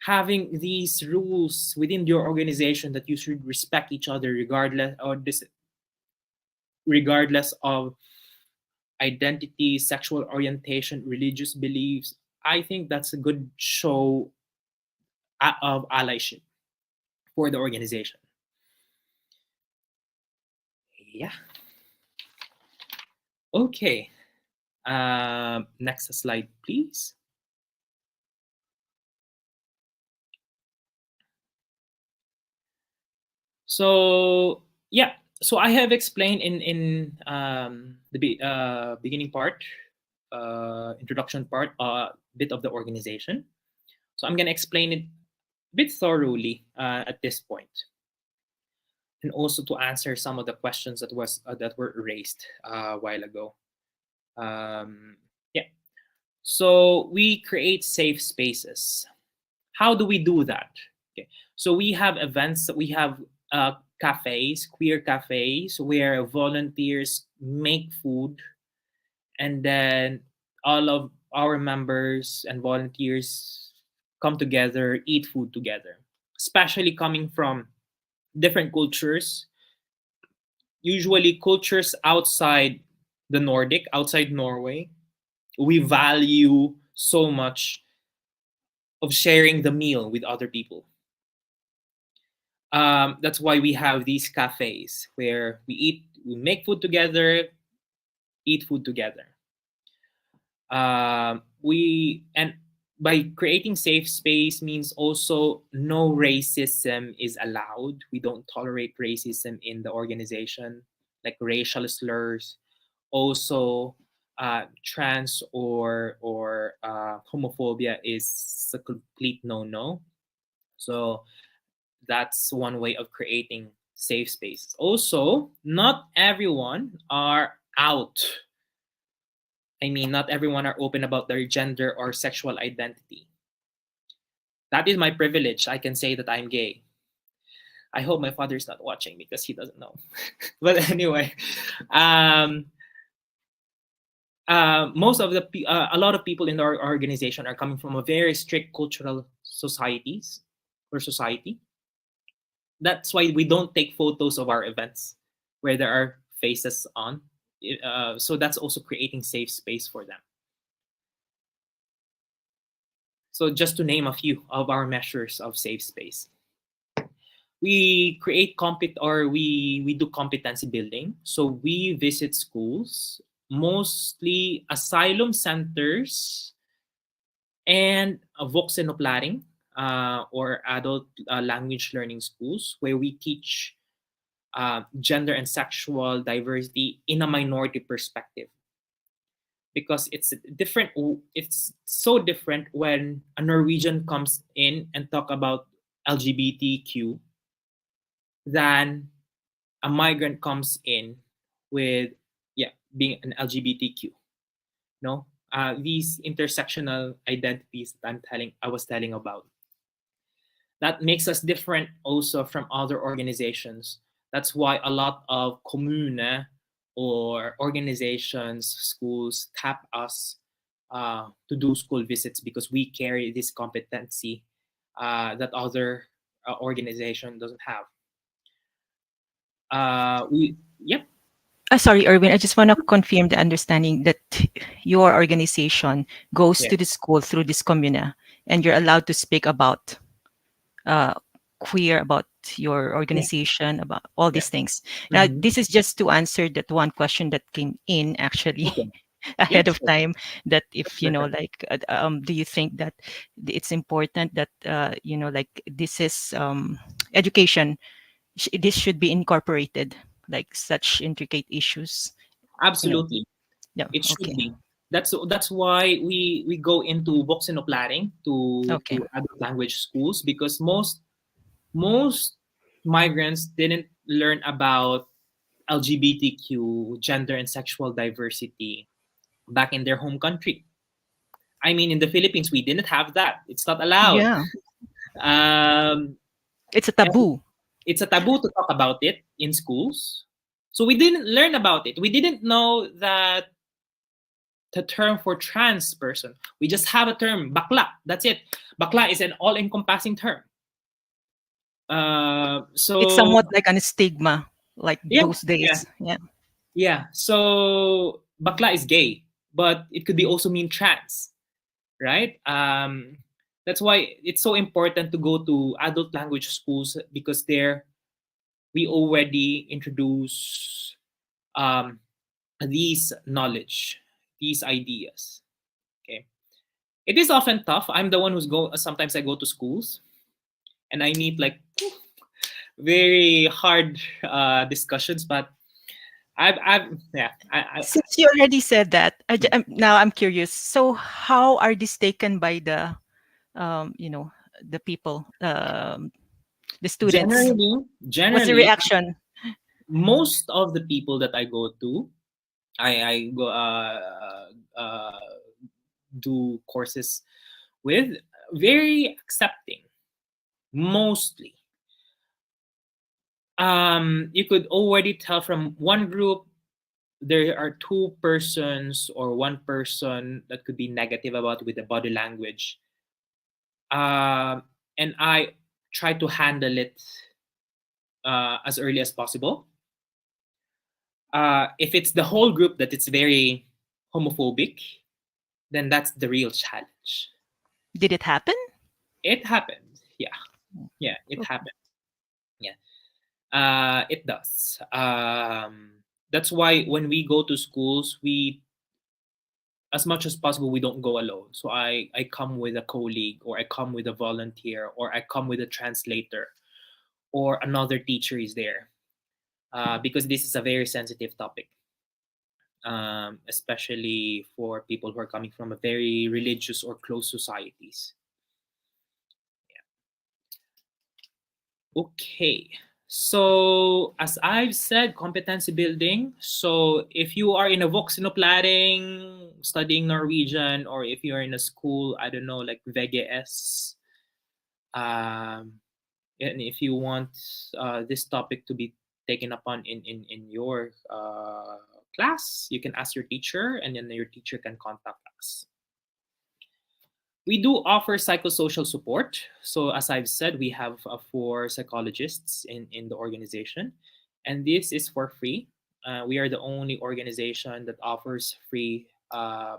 having these rules within your organization that you should respect each other regardless of identity, sexual orientation, religious beliefs, I think that's a good show of allyship for the organization. Yeah. Okay. Next slide, please. So yeah, so I have explained in the beginning part, introduction part, a bit of the organization. So I'm gonna explain it a bit thoroughly at this point, and also to answer some of the questions that were raised a while ago. Yeah. So we create safe spaces. How do we do that? Okay. So we have events. We have cafes, queer cafes, where volunteers make food and then all of our members and volunteers come together, eat food together, especially coming from different cultures, usually cultures outside the Nordic, outside Norway. We value so much of sharing the meal with other people. That's why we have these cafes where we make food together, eat food together. We and by creating safe space means also no racism is allowed. We don't tolerate racism in the organization, like racial slurs. Also, trans or homophobia is a complete no-no. So that's one way of creating safe spaces. Also, not everyone are out. I mean, not everyone are open about their gender or sexual identity. That is my privilege. I can say that I'm gay. I hope my father's not watching because he doesn't know. But anyway, um, a lot of people in our organization are coming from a very strict cultural society. That's why we don't take photos of our events where there are faces on. So that's also creating safe space for them. So just to name a few of our measures of safe space, we create we do competency building. So we visit schools, mostly asylum centers and vuxenoplæring, or adult language learning schools, where we teach gender and sexual diversity in a minority perspective. Because it's so different when a Norwegian comes in and talk about LGBTQ than a migrant comes in with being an LGBTQ. No, these intersectional identities that I was telling about. That makes us different also from other organizations. That's why a lot of kommune or organizations, schools tap us to do school visits because we carry this competency that other organization doesn't have. Yep. Sorry, Erwin, I just want to confirm the understanding that your organization goes to the school through this communa, and you're allowed to speak about queer, about your organization, about all these things. Now, this is just to answer that one question that came in actually ahead of time, that if, like, do you think that it's important that, like this is education, this should be incorporated, like such intricate issues? Absolutely. Yeah, it should be. That's why we go into vuxenoplæring to adult language schools, because most migrants didn't learn about LGBTQ, gender and sexual diversity back in their home country. I mean, in the Philippines, we didn't have that. It's not allowed. It's a taboo. It's a taboo to talk about it in schools. So we didn't learn about it. We didn't know that the term for trans person. We just have a term, bakla. That's it. Bakla is an all-encompassing term. So it's somewhat like a stigma, like those days. Yeah. So bakla is gay, but it could be also mean trans, right? That's why it's so important to go to adult language schools, because there we already introduce these knowledge, these ideas. Okay, it is often tough. I'm the one sometimes I go to schools and I meet like very hard discussions, but since you already said that, now I'm curious. So how are these taken by the the people, the students? Generally, what's the reaction? Most of the people that I go to, I go do courses with, very accepting. Mostly, you could already tell from one group there are two persons or one person that could be negative about with the body language, and I try to handle it as early as possible. If it's the whole group that it's very homophobic, then that's the real challenge. Did it happen? It happened. Yeah, it Okay. happened. Yeah, it does. That's why when we go to schools, we, as much as possible, we don't go alone. So I come with a colleague, or I come with a volunteer, or I come with a translator, or another teacher is there, because this is a very sensitive topic, especially for people who are coming from a very religious or closed societies. Okay. So as I've said, competency building. So if you are in a vuxenopplæring studying Norwegian, or if you're in a school, I don't know, like VGS, and if you want this topic to be taken upon in your class, you can ask your teacher, and then your teacher can contact us. We do offer psychosocial support. So as I've said, we have 4 psychologists in the organization, and this is for free. We are the only organization that offers free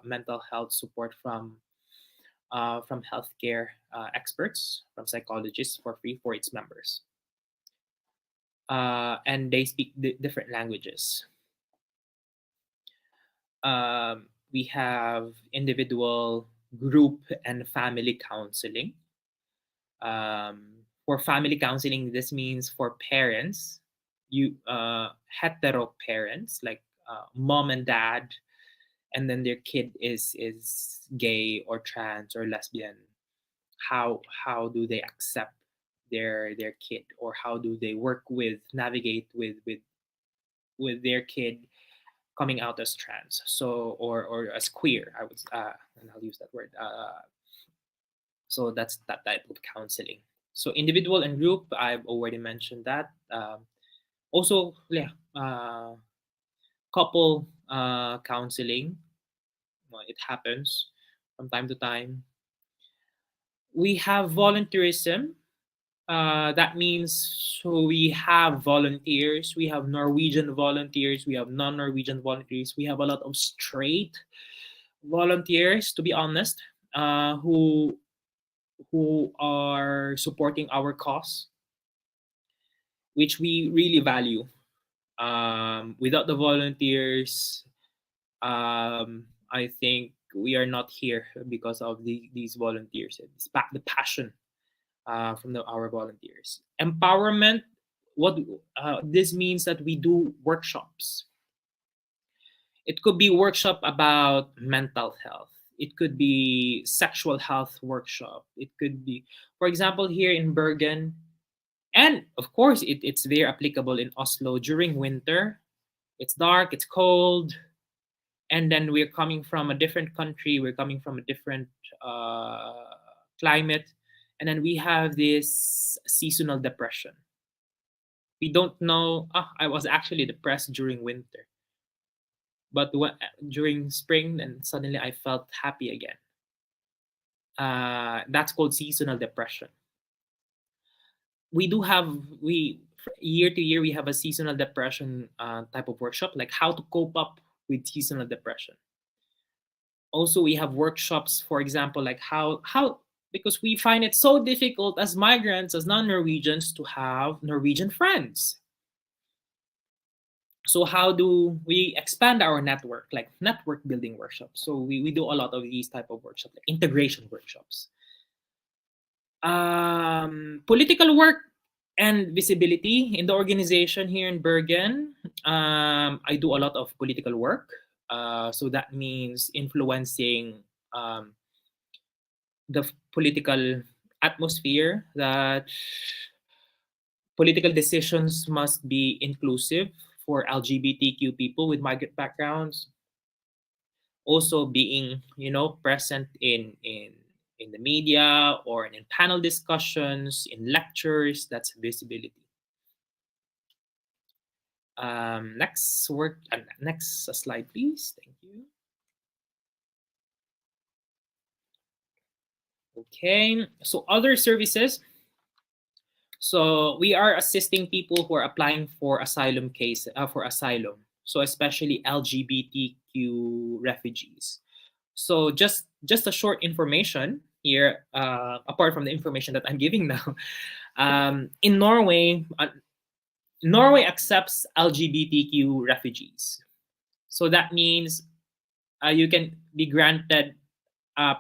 mental health support from healthcare experts, from psychologists, for free for its members. And they speak different languages. We have individual, group, and family counseling. For family counseling, this means for parents, hetero parents, like mom and dad, and then their kid is gay or trans or lesbian. How do they accept their kid, or how do they navigate with their kid coming out as trans, so or as queer, I would, and I'll use that word. So that's that type of counseling. So individual and group, I've already mentioned that. Also, yeah, couple counseling. Well, it happens from time to time. We have volunteerism. That means, so we have volunteers, we have Norwegian volunteers, we have non-Norwegian volunteers, we have a lot of straight volunteers, to be honest, who are supporting our cause, which we really value. Without the volunteers, I think we are not here because of these volunteers. It's the passion from our volunteers. Empowerment. What this means that we do workshops. It could be workshop about mental health. It could be sexual health workshop. It could be, for example, here in Bergen, and of course, it's very applicable in Oslo during winter. It's dark, it's cold, and then we're coming from a different country. We're coming from a different climate, and then we have this seasonal depression. We don't know. I was actually depressed during winter, but during spring, then suddenly I felt happy again. That's called seasonal depression. We do have, year to year, we have a seasonal depression type of workshop, like how to cope up with seasonal depression. Also, we have workshops, for example, like how because we find it so difficult as migrants, as non-Norwegians, to have Norwegian friends. So how do we expand our network, like network building workshops? So we do a lot of these type of workshops, like integration workshops. Political work and visibility in the organization here in Bergen. I do a lot of political work. So that means influencing the political atmosphere, that political decisions must be inclusive for LGBTQ people with migrant backgrounds. Also being, present in the media or in panel discussions, in lectures, that's visibility. Next slide, please. Thank you. Okay, so other services. So we are assisting people who are applying for asylum. So especially LGBTQ refugees. So just a short information here, apart from the information that I'm giving now. In Norway, Norway accepts LGBTQ refugees. So that means you can be granted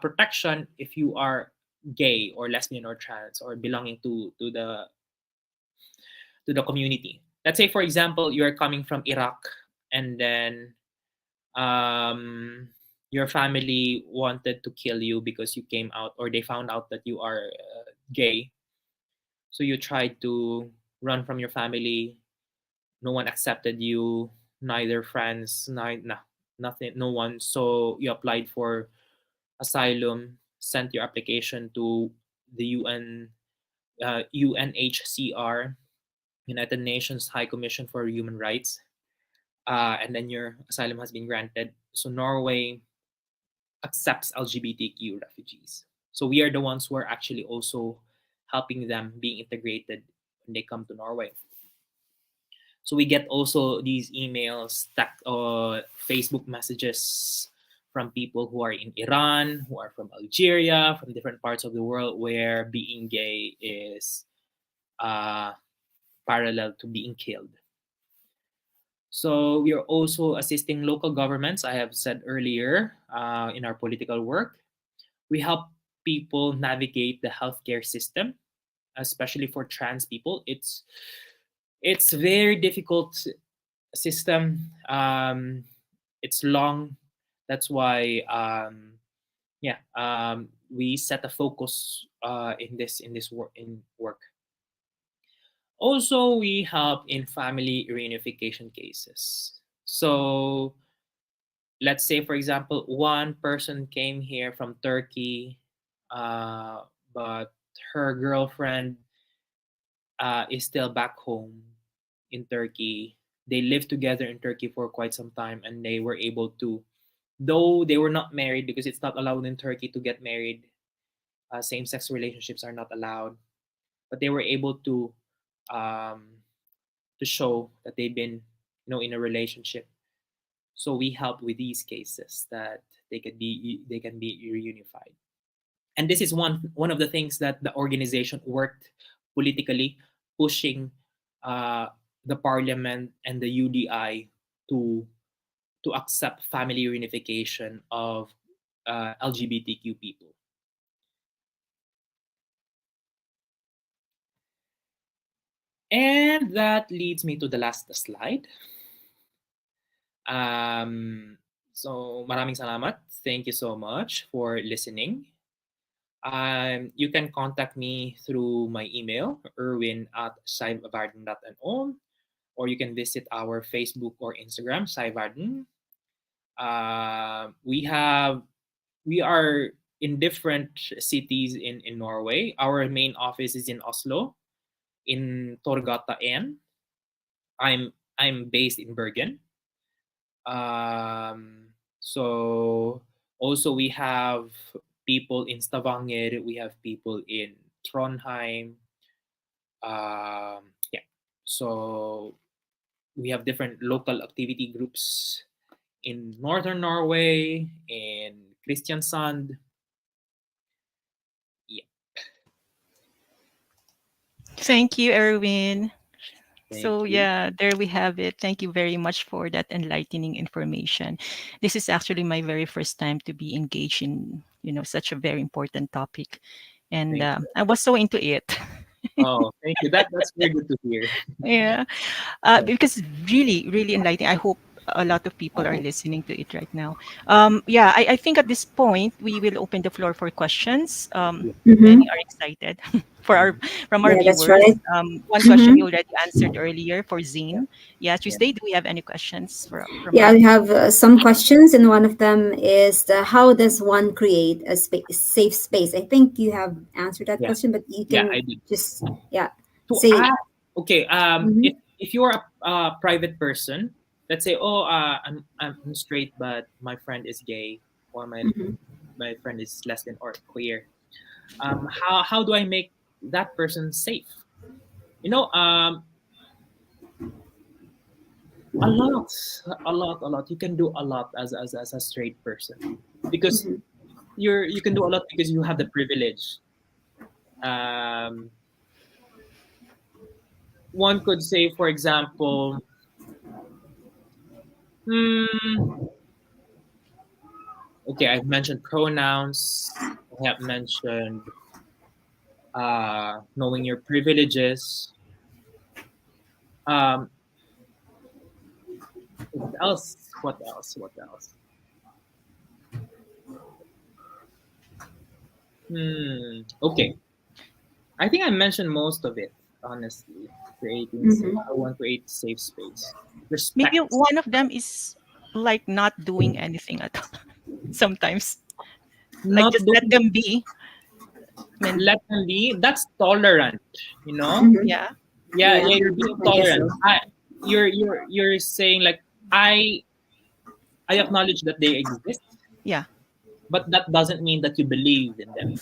protection if you are gay or lesbian or trans or belonging to the community. Let's say, for example, you are coming from Iraq, and then your family wanted to kill you because you came out, or they found out that you are gay. So you tried to run from your family. No one accepted you, neither friends, nothing, no one. So you applied for asylum, sent your application to the UNHCR, United Nations High Commission for Human Rights, and then your asylum has been granted. So Norway accepts LGBTQ refugees. So we are the ones who are actually also helping them being integrated when they come to Norway. So we get also these emails, Facebook messages from people who are in Iran, who are from Algeria, from different parts of the world where being gay is parallel to being killed. So we are also assisting local governments. I have said earlier in our political work, we help people navigate the healthcare system, especially for trans people. It's very difficult system. It's long. That's why we set a focus in this work. Also, we help in family reunification cases. So let's say, for example, one person came here from Turkey, but her girlfriend is still back home in Turkey. They lived together in Turkey for quite some time, and they were able to, though they were not married because it's not allowed in Turkey to get married. Same-sex relationships are not allowed, but they were able to show that they've been, in a relationship. So we help with these cases that they can be reunified. And this is one of the things that the organization worked politically, pushing the parliament and the UDI to accept family reunification of LGBTQ people. And that leads me to the last slide. So maraming salamat. Thank you so much for listening. You can contact me through my email, erwin@skeivverden.no, or you can visit our Facebook or Instagram, Skeiv Verden. We are in different cities in Norway. Our main office is in Oslo, in Torgata 1. I'm based in Bergen. So also we have people in Stavanger, we have people in Trondheim. So we have different local activity groups in northern Norway, in Kristiansand. Thank you, Erwin. Thank So you. yeah, there we have it. Thank you very much for that enlightening information. This is actually my very first time to be engaged in, such a very important topic. And Thank you. I was so into it. Oh, thank you. That's very good to hear. Yeah. Because it's really, really enlightening. I hope a lot of people are listening to it right now. I think at this point we will open the floor for questions. Many are excited from our Yeah, that's viewers. right. One question we already answered earlier for Zine. Yeah, Tuesday, do we have any questions from Yeah, our we have some questions, and one of them is how does one create a safe space? I think you have answered that Yeah. question, but you Yeah, can I did. just To say. add, okay. Mhm. if you're a private person, let's say, oh, I'm straight, but my friend is gay, or my friend is lesbian or queer. How do I make that person safe? You know, a lot. You can do a lot as a straight person, because you can do a lot because you have the privilege. Um, One could say, for example, okay, I've mentioned pronouns. I have mentioned knowing your privileges. Um, what else? What else? What else? Okay, I think I mentioned most of it. Honestly, creating safe. I want to create safe space. Maybe Respect. one of them is like not doing anything at all. Sometimes, like Not just let doing, them be. I mean, let them be. That's tolerant. You know. yeah, Yeah, Yeah, yeah. You're being I guess tolerant. so. You're saying like I acknowledge that they exist, yeah. but that doesn't mean that you believe in them.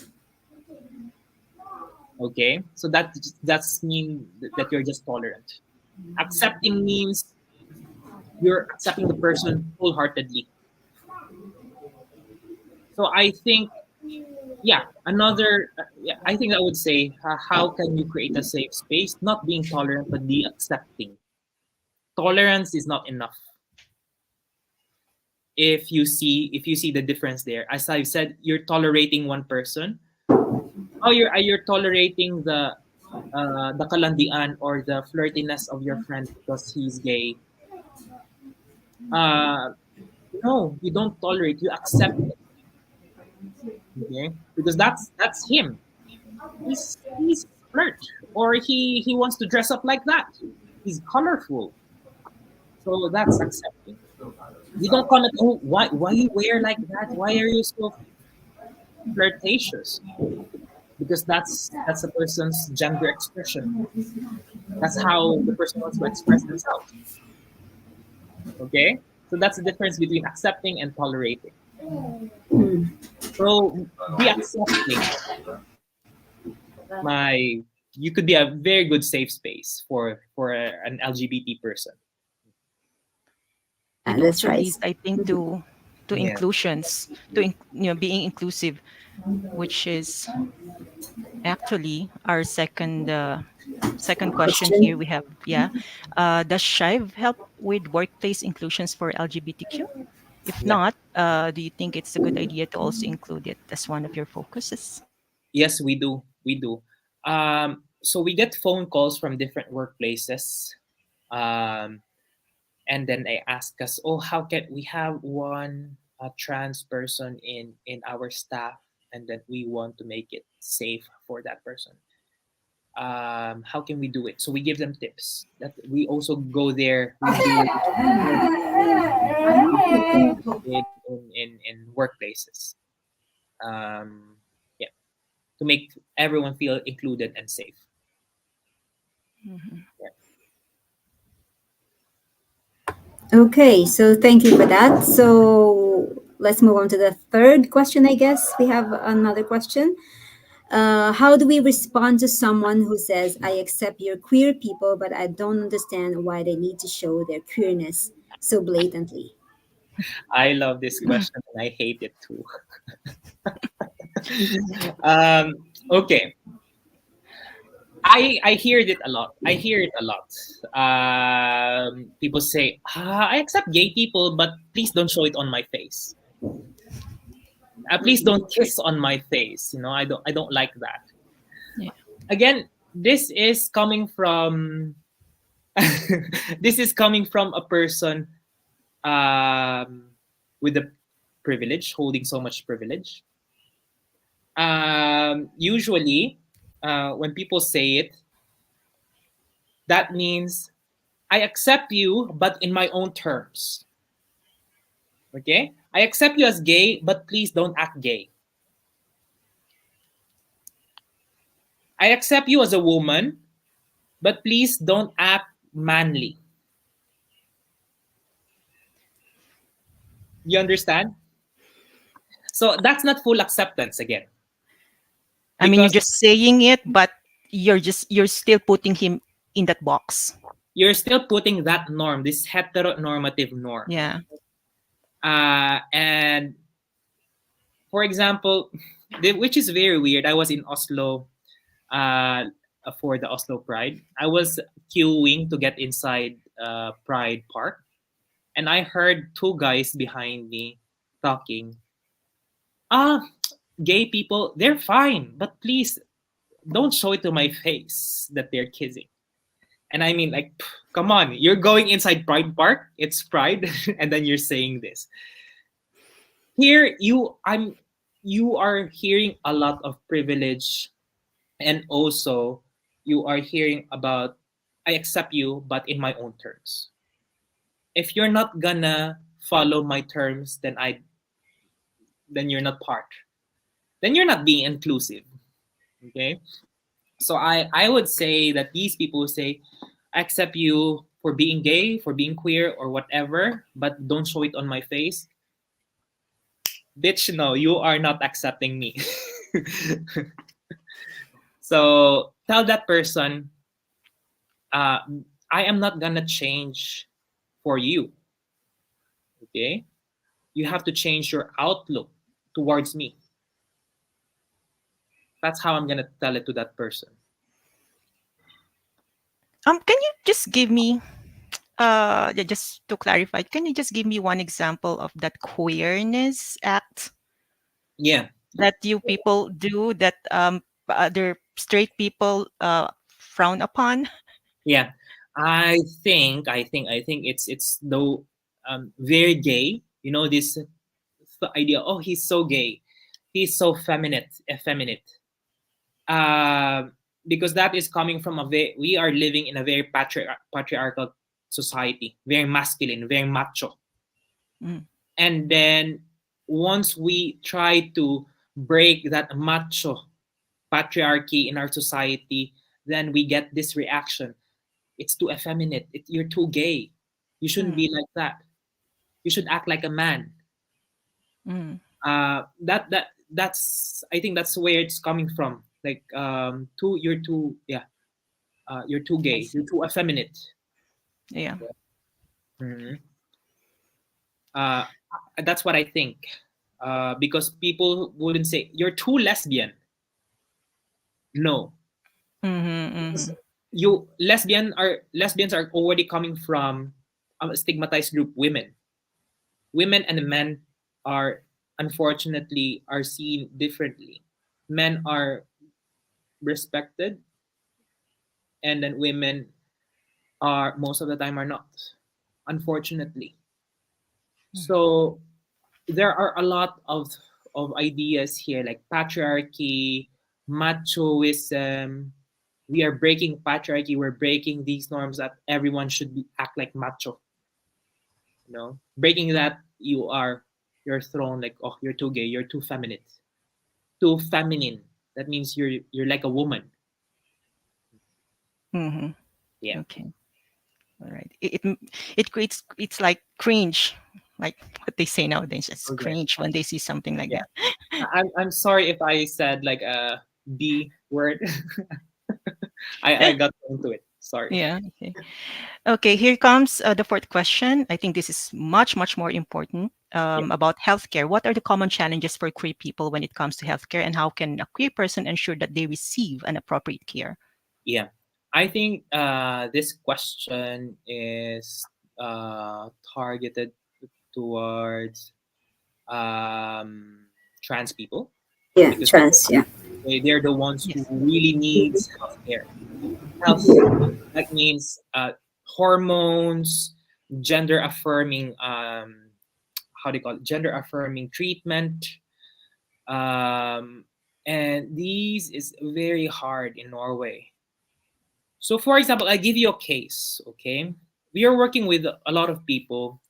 Okay, so that's mean that you're just tolerant. Accepting means you're accepting the person wholeheartedly. So I think, yeah, yeah, I think I would say, how can you create a safe space? Not being tolerant, but be accepting. Tolerance is not enough. If you see the difference there, as I've said, you're tolerating one person. Oh, you're tolerating the kalandian or the flirtiness of your friend because he's gay. Uh, no, you don't tolerate. You accept it, okay? Because that's him. He's flirt, or he wants to dress up like that. He's colorful, so that's accepting. You don't comment. Oh, why you wear like that? Why are you so flirtatious? Because that's a person's gender expression. That's how the person wants to express themselves. Okay, so that's the difference between accepting and tolerating. So be accepting. My You could be a very good safe space for an LGBT person. It That's also right. leads, I think, to Yeah. inclusions, being inclusive, which is actually our second question here. Question. We have, does Shive help with workplace inclusions for LGBTQ? If Yeah. not, do you think it's a good idea to also include it as one of your focuses? Yes, we do. We do. So we get phone calls from different workplaces, um, and then they ask us, "Oh, how can we have one trans person in our staff, and then we want to make it safe for that person? How can we do it?" So we give them tips. That we also go there. We do in workplaces. Yeah, to make everyone feel included and safe. Mhm. Yeah. Okay, so thank you for that. So let's move on to the third question, I guess. We have another question. How do we respond to someone who says, I accept your queer people, but I don't understand why they need to show their queerness so blatantly? I love this question and I hate it too. um, okay. I hear it a lot. I hear it a lot. People say, I accept gay people, but please don't show it on my face. Please don't kiss on my face. I don't like that. Yeah. Again, this is coming from this is coming from a person with the privilege, holding so much privilege. Usually, when people say it, that means I accept you, but in my own terms. Okay? I accept you as gay, but please don't act gay. I accept you as a woman, but please don't act manly. You understand? So that's not full acceptance again. I mean, you're Because just saying it, but you're still putting him in that box. you're still putting that norm, this heteronormative norm. Yeah. And for example, which is very weird. I was in Oslo for the Oslo Pride. I was queuing to get inside Pride Park, and I heard two guys behind me talking. Ah, gay people, they're fine, but please don't show it to my face that they're kissing. And I mean, like, come on, you're going inside Pride Park. It's Pride, and then you're saying this. Here, you are hearing a lot of privilege, and also you are hearing about I accept you, but in my own terms. If you're not gonna follow my terms, then you're not part. Then you're not being inclusive. Okay. So I would say that these people say, I accept you for being gay, for being queer, or whatever, but don't show it on my face. Bitch, no, you are not accepting me. So tell that person, I am not gonna change for you. Okay? You have to change your outlook towards me. That's how I'm gonna tell it to that person. Can you just give me yeah, just to clarify, can you just give me one example of that queerness act Yeah. that you people do that other straight people frown upon? Yeah. I think it's though very gay. You know this idea. Oh, he's so gay. He's so effeminate. Uh, because that is coming from we are living in a very patriarchal society, very masculine, very macho. Mm. And then once we try to break that macho patriarchy in our society, then we get this reaction. It's too effeminate. You're too gay. You shouldn't Mm. be like that. You should act like a man. Mm. That's I think that's where it's coming from. Like you're too I gay. see. You're too effeminate. Yeah. Mhm. Uh, that's what I think. Because people wouldn't say you're too lesbian. No, Mm-hmm, mm-hmm. because lesbians are already coming from a stigmatized group, women. Women and men are unfortunately are seen differently. Men are respected, and then women are most of the time are not, unfortunately. So there are a lot of ideas here like patriarchy, machoism. We are breaking patriarchy. We're breaking these norms that everyone should act like macho. You know, breaking that you're thrown like, oh, you're too gay, you're too feminine, too feminine. That means you're like a woman. Mm-hmm. Yeah. Okay. All right. It creates, it's like cringe, like what they say nowadays. It's Okay. cringe when they see something like Yeah. that. I'm sorry if I said like a B word. I got into it. Sorry. Yeah. Okay. Okay. Here comes the fourth question. I think this is much more important Yeah. about healthcare. What are the common challenges for queer people when it comes to healthcare, and how can a queer person ensure that they receive an appropriate care? Yeah. I think this question is targeted towards trans people Yeah, because trans. Yeah. they're the ones who Yes. really needs healthcare. Health that means hormones, gender affirming how do you call it? Gender affirming treatment. And these is very hard in Norway. So, for example, I give you a case. Okay, we are working with a lot of people.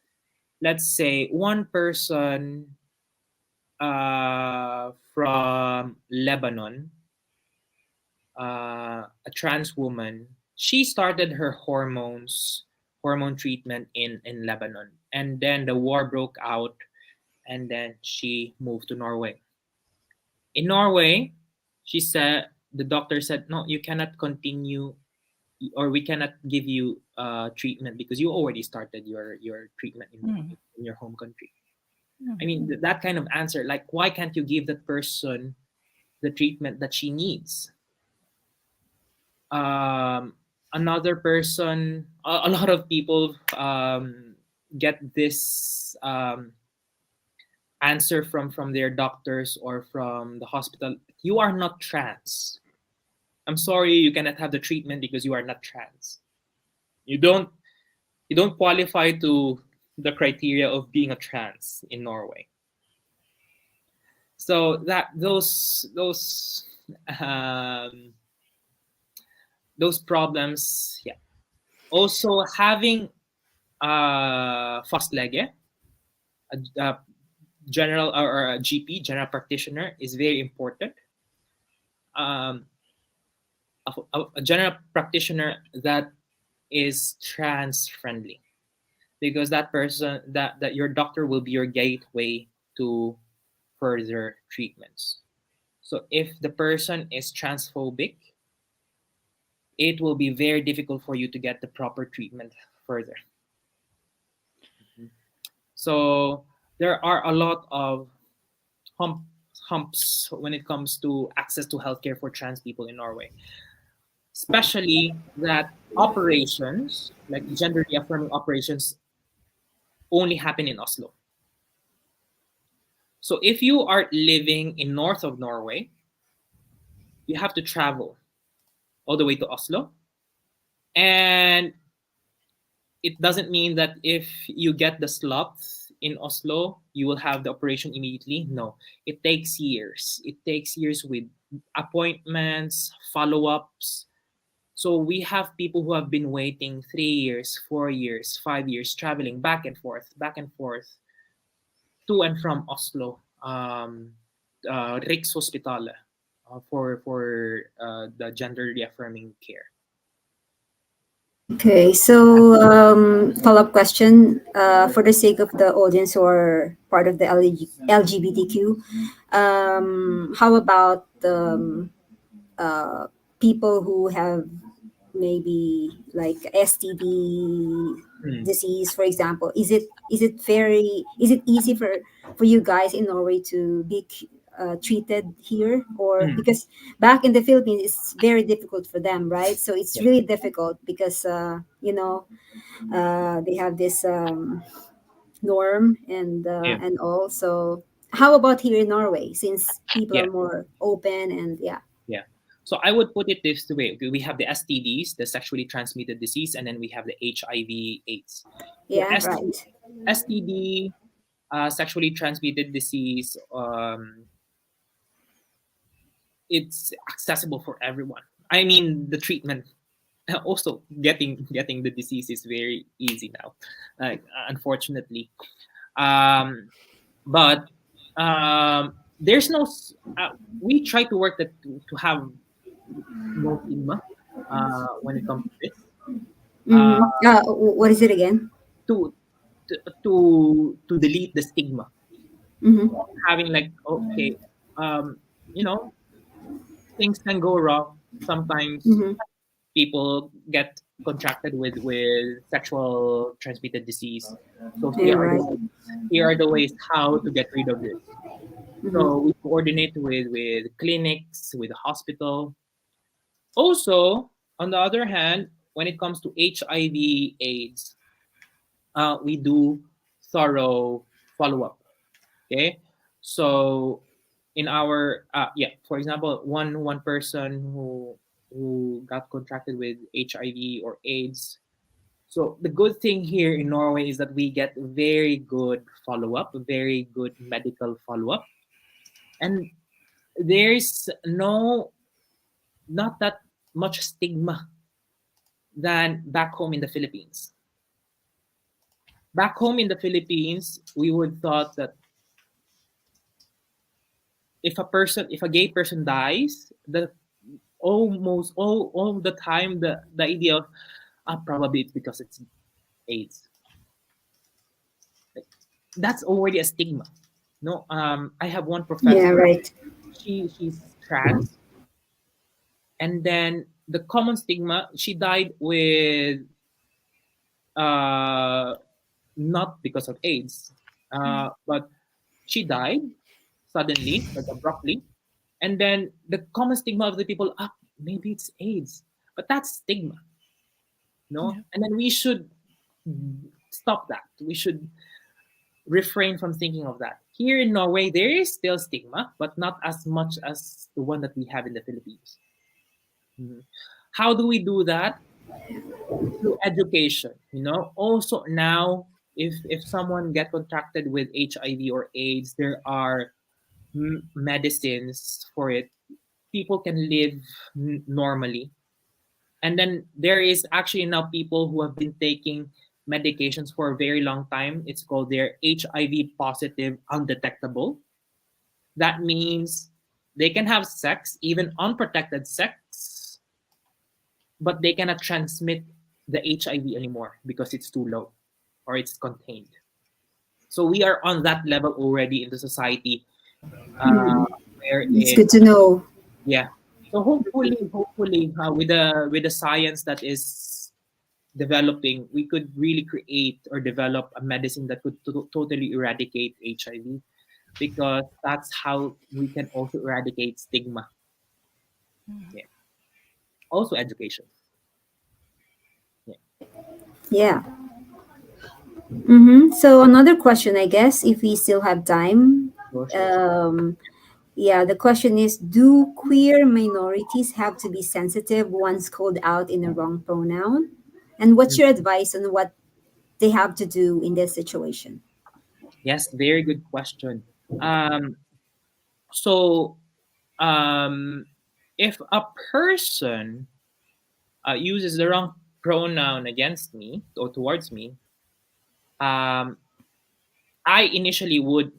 Let's say one person from Lebanon, a trans woman. she started her hormone treatment in Lebanon, and then the war broke out, and then she moved to Norway. In Norway, she said the doctor said, no, you cannot continue, or we cannot give you treatment because you already started your treatment in your home country. I mean, that kind of answer, like, why can't you give that person the treatment that she needs? Another person, a lot of people get this answer from their doctors or from the hospital: you are not trans. I'm sorry, you cannot have the treatment because you are not trans. You don't qualify to the criteria of being a trans in Norway. So that those problems, yeah. Also, having fastlege, a general or a GP, general practitioner, is very important. A general practitioner that is trans friendly, because that person, that your doctor will be your gateway to further treatments. So if the person is transphobic, it will be very difficult for you to get the proper treatment further. So there are a lot of humps when it comes to access to healthcare for trans people in Norway, especially that operations, like gender reaffirming operations, only happen in Oslo. So if you are living in north of Norway, you have to travel all the way to Oslo. And it doesn't mean that if you get the slot in Oslo, you will have the operation immediately. No, it takes years. It takes years with appointments, follow-ups. So we have people who have been waiting 3 years, 4 years, 5 years, traveling back and forth to and from Oslo, Rikshospitalet, for the gender reaffirming care. Okay, so follow-up question for the sake of the audience who are part of the LGBTQ. How about people who have maybe like STD disease, for example? Is it easy for you guys in Norway to be treated here, or because back in the Philippines it's very difficult for them, right? So it's really difficult because they have this norm and all. So how about here in Norway, since people Yeah. are more open and Yeah. So I would put it this way: we have the STDs, the sexually transmitted disease, and then we have the HIV/AIDS. yeah, So right. STD, sexually transmitted disease, it's accessible for everyone. I mean, the treatment, also getting the disease is very easy now, unfortunately. But there's no. We try to work to have no stigma when it comes to this. What is it again? To to delete the stigma, Mm-hmm. having like, okay, you know, things can go wrong sometimes. Mm-hmm. People get contracted with sexual transmitted disease. So Yeah, right. here are the ways how to get rid of this. Mm-hmm. So we coordinate with clinics, with the hospital. Also, on the other hand, when it comes to HIV/AIDS, we do thorough follow-up. Okay, so in our for example, one person who got contracted with HIV or AIDS. So the good thing here in Norway is that we get very good follow-up, very good medical follow-up, and there's not that much stigma than back home in the Philippines. Back home in the Philippines, we would thought that if a gay person dies, almost all the time the idea of probably it's because it's AIDS. Like, that's already a stigma. No, I have one Yeah, professor. right. She's trans, and then the common stigma. She died with uh, not because of AIDS, but she died suddenly, like abruptly, and then the common stigma of the people, maybe it's AIDS, but that's stigma, no? Yeah. And then we should stop that. We should refrain from thinking of that. Here in Norway, there is still stigma, but not as much as the one that we have in the Philippines. Mhm. How do we do that? Through education. Also now, if someone get contracted with HIV or AIDS, there are medicines for it. People can live normally. And then there is actually now people who have been taking medications for a very long time. It's called their HIV positive undetectable. That means they can have sex, even unprotected sex, but they cannot transmit the HIV anymore because it's too low or it's contained. So we are on that level already in the society, where It's good to know. yeah. So hopefully, with the science that is developing, we could really create or develop a medicine that could totally eradicate HIV, because that's how we can also eradicate stigma. Yeah. Also education. Yeah. Yeah. So another question, I guess, if we still have time. Sure. Yeah, the question is, do queer minorities have to be sensitive once called out in a wrong pronoun? And what's your advice on what they have to do in this situation? Yes, very good question. Um, so, um, if a person uses the wrong pronoun against me or towards me, um, I initially would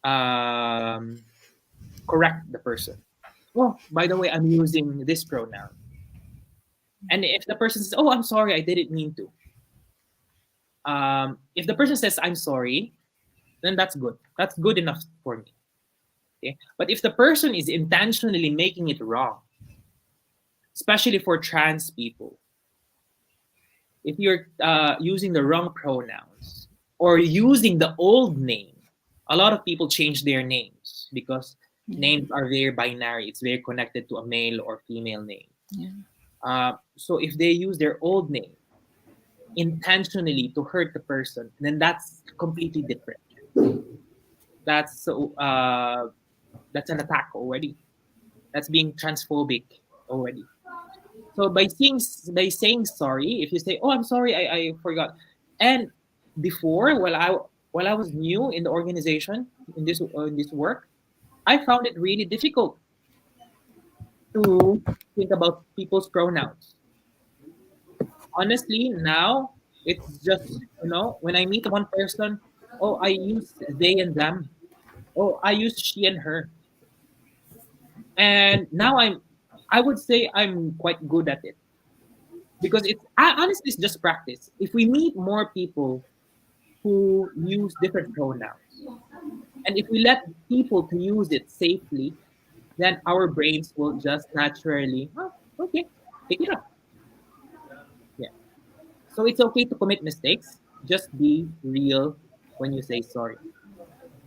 um, correct the person. Oh, by the way, I'm using this pronoun. And if the person says, "Oh, I'm sorry, I didn't mean to," if the person says, "I'm sorry," then that's good. That's good enough for me. Okay? But if the person is intentionally making it wrong, especially for trans people, if you're using the wrong pronouns or using the old name, a lot of people change their names because names are very binary. It's very connected to a male or female name. Yeah. So if they use their old name intentionally to hurt the person, then that's completely different. That's that's an attack already. That's being transphobic already. So by saying sorry, if you say, "Oh, I'm sorry, I forgot," and before, while I was new in the organization in this work, I found it really difficult to think about people's pronouns. Honestly, now it's just when I meet one person, oh, I use they and them. Oh, I use she and her, and now I would say I'm quite good at it, because honestly it's just practice. If we meet more people who use different pronouns, and if we let people to use it safely, then our brains will just naturally, oh, okay, pick it up. Yeah. So it's okay to commit mistakes. Just be real when you say sorry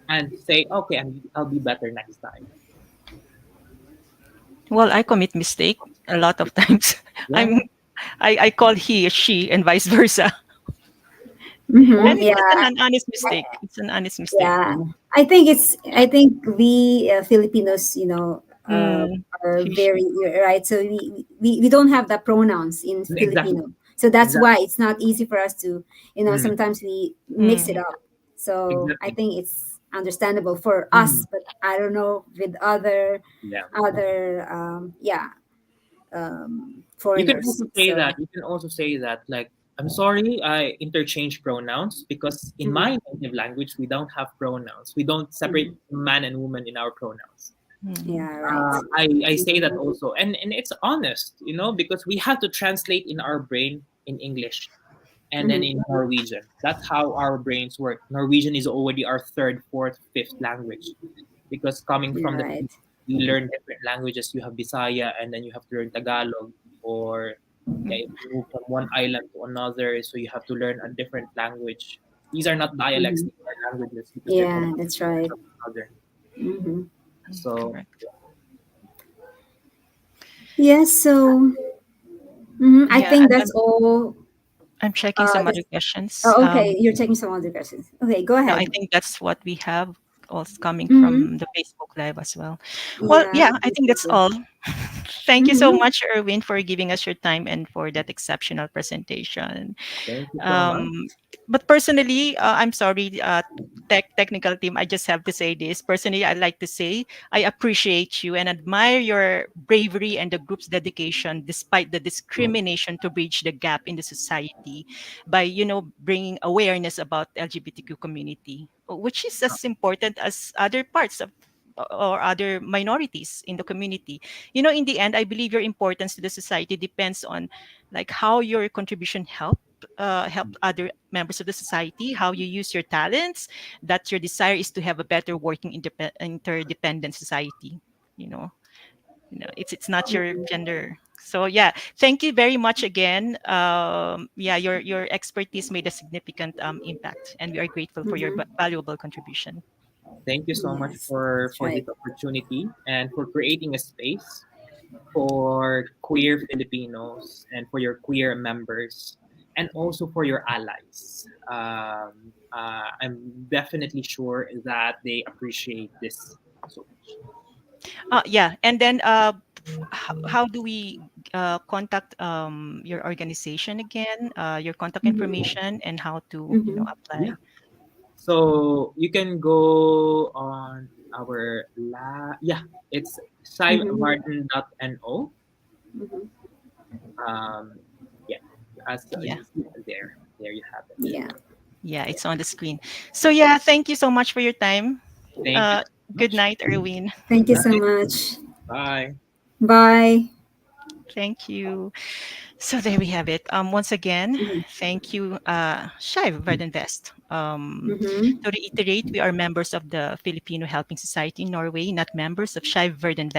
and say, okay, I'll be better next time. Well, I commit mistake a lot of times. Yeah. I call he she and vice versa. And Yeah, it's an honest mistake. It's an honest mistake. yeah. I think we Filipinos, Mm, are he, she. very right. So we don't have the pronouns in Exactly. Filipino. So that's Exactly. why it's not easy for us to, Mm, sometimes we mix it Mm, up. So I exactly. think it's understandable for Mm, us, but I don't know with yeah. You can foreigners. also say So that. You can also say that, like, I'm sorry, I interchange pronouns because in mhm, my native language we don't have pronouns. We don't separate mhm. man and woman in our pronouns. Mm. Yeah, right. I say that also, and it's honest, because we have to translate in our brain in English and then Mhm. in Norwegian. That's how our brains work. Norwegian is already our third, fourth, fifth language, because coming Yeah, from the right. Philippines, we learn different languages. You have Bisaya, and then you have to learn Tagalog, or yeah, if you move from one island to another, so you have to learn a different language. These are not dialects; Mhm. these are languages because they're Yeah, completely that's different right. from each other. Hmm. So Correct. Yes, so I Yeah, think and that's all. I'm checking some other That's, questions. oh, okay, you're taking some other questions. Okay, go No, I ahead. think that's what we have also coming Hmm. from the Facebook Live as well. Well, Yeah, yeah, I this think is that's good. all. Thank you so Hmm. much, Erwin, for giving us your time and for that exceptional presentation. thank you so much. Um, but personally, I'm sorry, technical team. I just have to say this. Personally, I'd like to say I appreciate you and admire your bravery and the group's dedication, despite the discrimination, to bridge the gap in the society by bringing awareness about LGBTQ community, which is as important as other parts of or other minorities in the community. In the end, I believe your importance to the society depends on like how your contribution help other members of the society, how you use your talents, that your desire is to have a better working interdependent society. you know it's not your gender. So yeah, thank you very much again. Yeah, your expertise made a significant impact, and we are grateful for your Hmm. valuable contribution. Thank you so much Yes, for that's for right. this opportunity and for creating a space for queer Filipinos and for your queer members and also for your allies. I'm definitely sure that they appreciate this so much. Yeah, and then how do we contact your organization again? Your contact Hmm. information and how to Hmm. apply. Yeah. So you can go on our it's Hmm. skeiv.varden.no. Hmm. Um, yeah, as Yeah, you see it there you have it. Yeah. yeah, it's on the screen. So yeah, thank you so much for your time. Thank you Uh, so Good much. night, Erwin. Thank you Good so night. much. Bye. Bye. Thank you. So there we have it. Once again, thank you, Skeiv Verden. Mm-hmm. To reiterate, we are members of the Filipino Helping Society in Norway, not members of Skeiv Verden.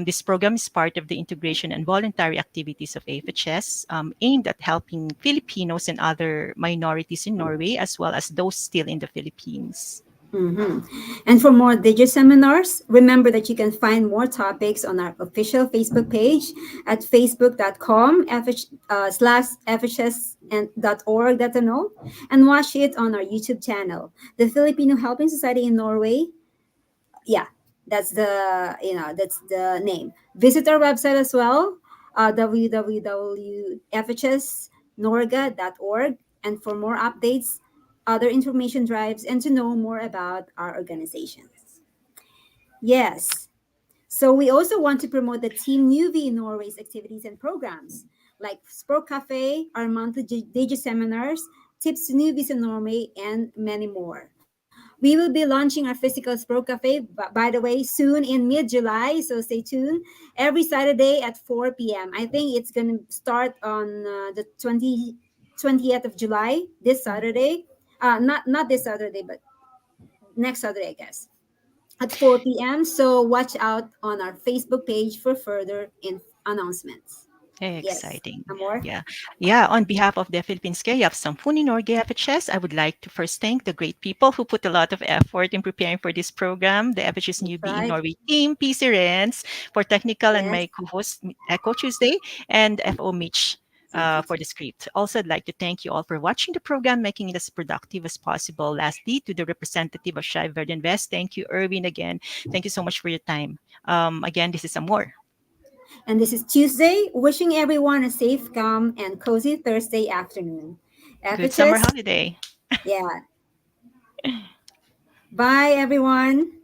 This program is part of the integration and voluntary activities of AFHS, aimed at helping Filipinos and other minorities in Norway, as well as those still in the Philippines. Mm-hmm. And for more DigiSeminars, remember that you can find more topics on our official Facebook page at facebook.com /FHS and .org.no and watch it on our YouTube channel, the Filipino Helping Society in Norway. Yeah, that's the name. Visit our website as well, www.fhsnorga.org, and for more updates, other information drives, and to know more about our organizations. Yes. So we also want to promote the Team Newbie in Norway's activities and programs like Spro Cafe, our monthly Digi seminars, tips to newbies in Norway, and many more. We will be launching our physical Spro Cafe, by the way, soon in mid-July, so stay tuned. Every Saturday at 4 p.m. I think it's going to start on the 20th of July, this Saturday. Not this Saturday, but next Saturday, I guess, at 4 p.m. So watch out on our Facebook page for further announcements. Yes, Exciting. Amor? Yeah. Yeah. On behalf of the Philippines Kayap Samfuni Norge FHS, I would like to first thank the great people who put a lot of effort in preparing for this program, the FHS That's Newbie in right. Norway team, PC Renz for technical, and Yes. my co-host Echo Tuesday, and FO Mitch Thank you. for the script. Also, I'd like to thank you all for watching the program, making it as productive as possible. Lastly, to the representative of Skeiv Verden West, thank you, Erwin, again. Thank you so much for your time. Again, this is Amor. And this is Tuesday, wishing everyone a safe, calm, and cozy Thursday afternoon. Good summer FHS, holiday. yeah. Bye, everyone.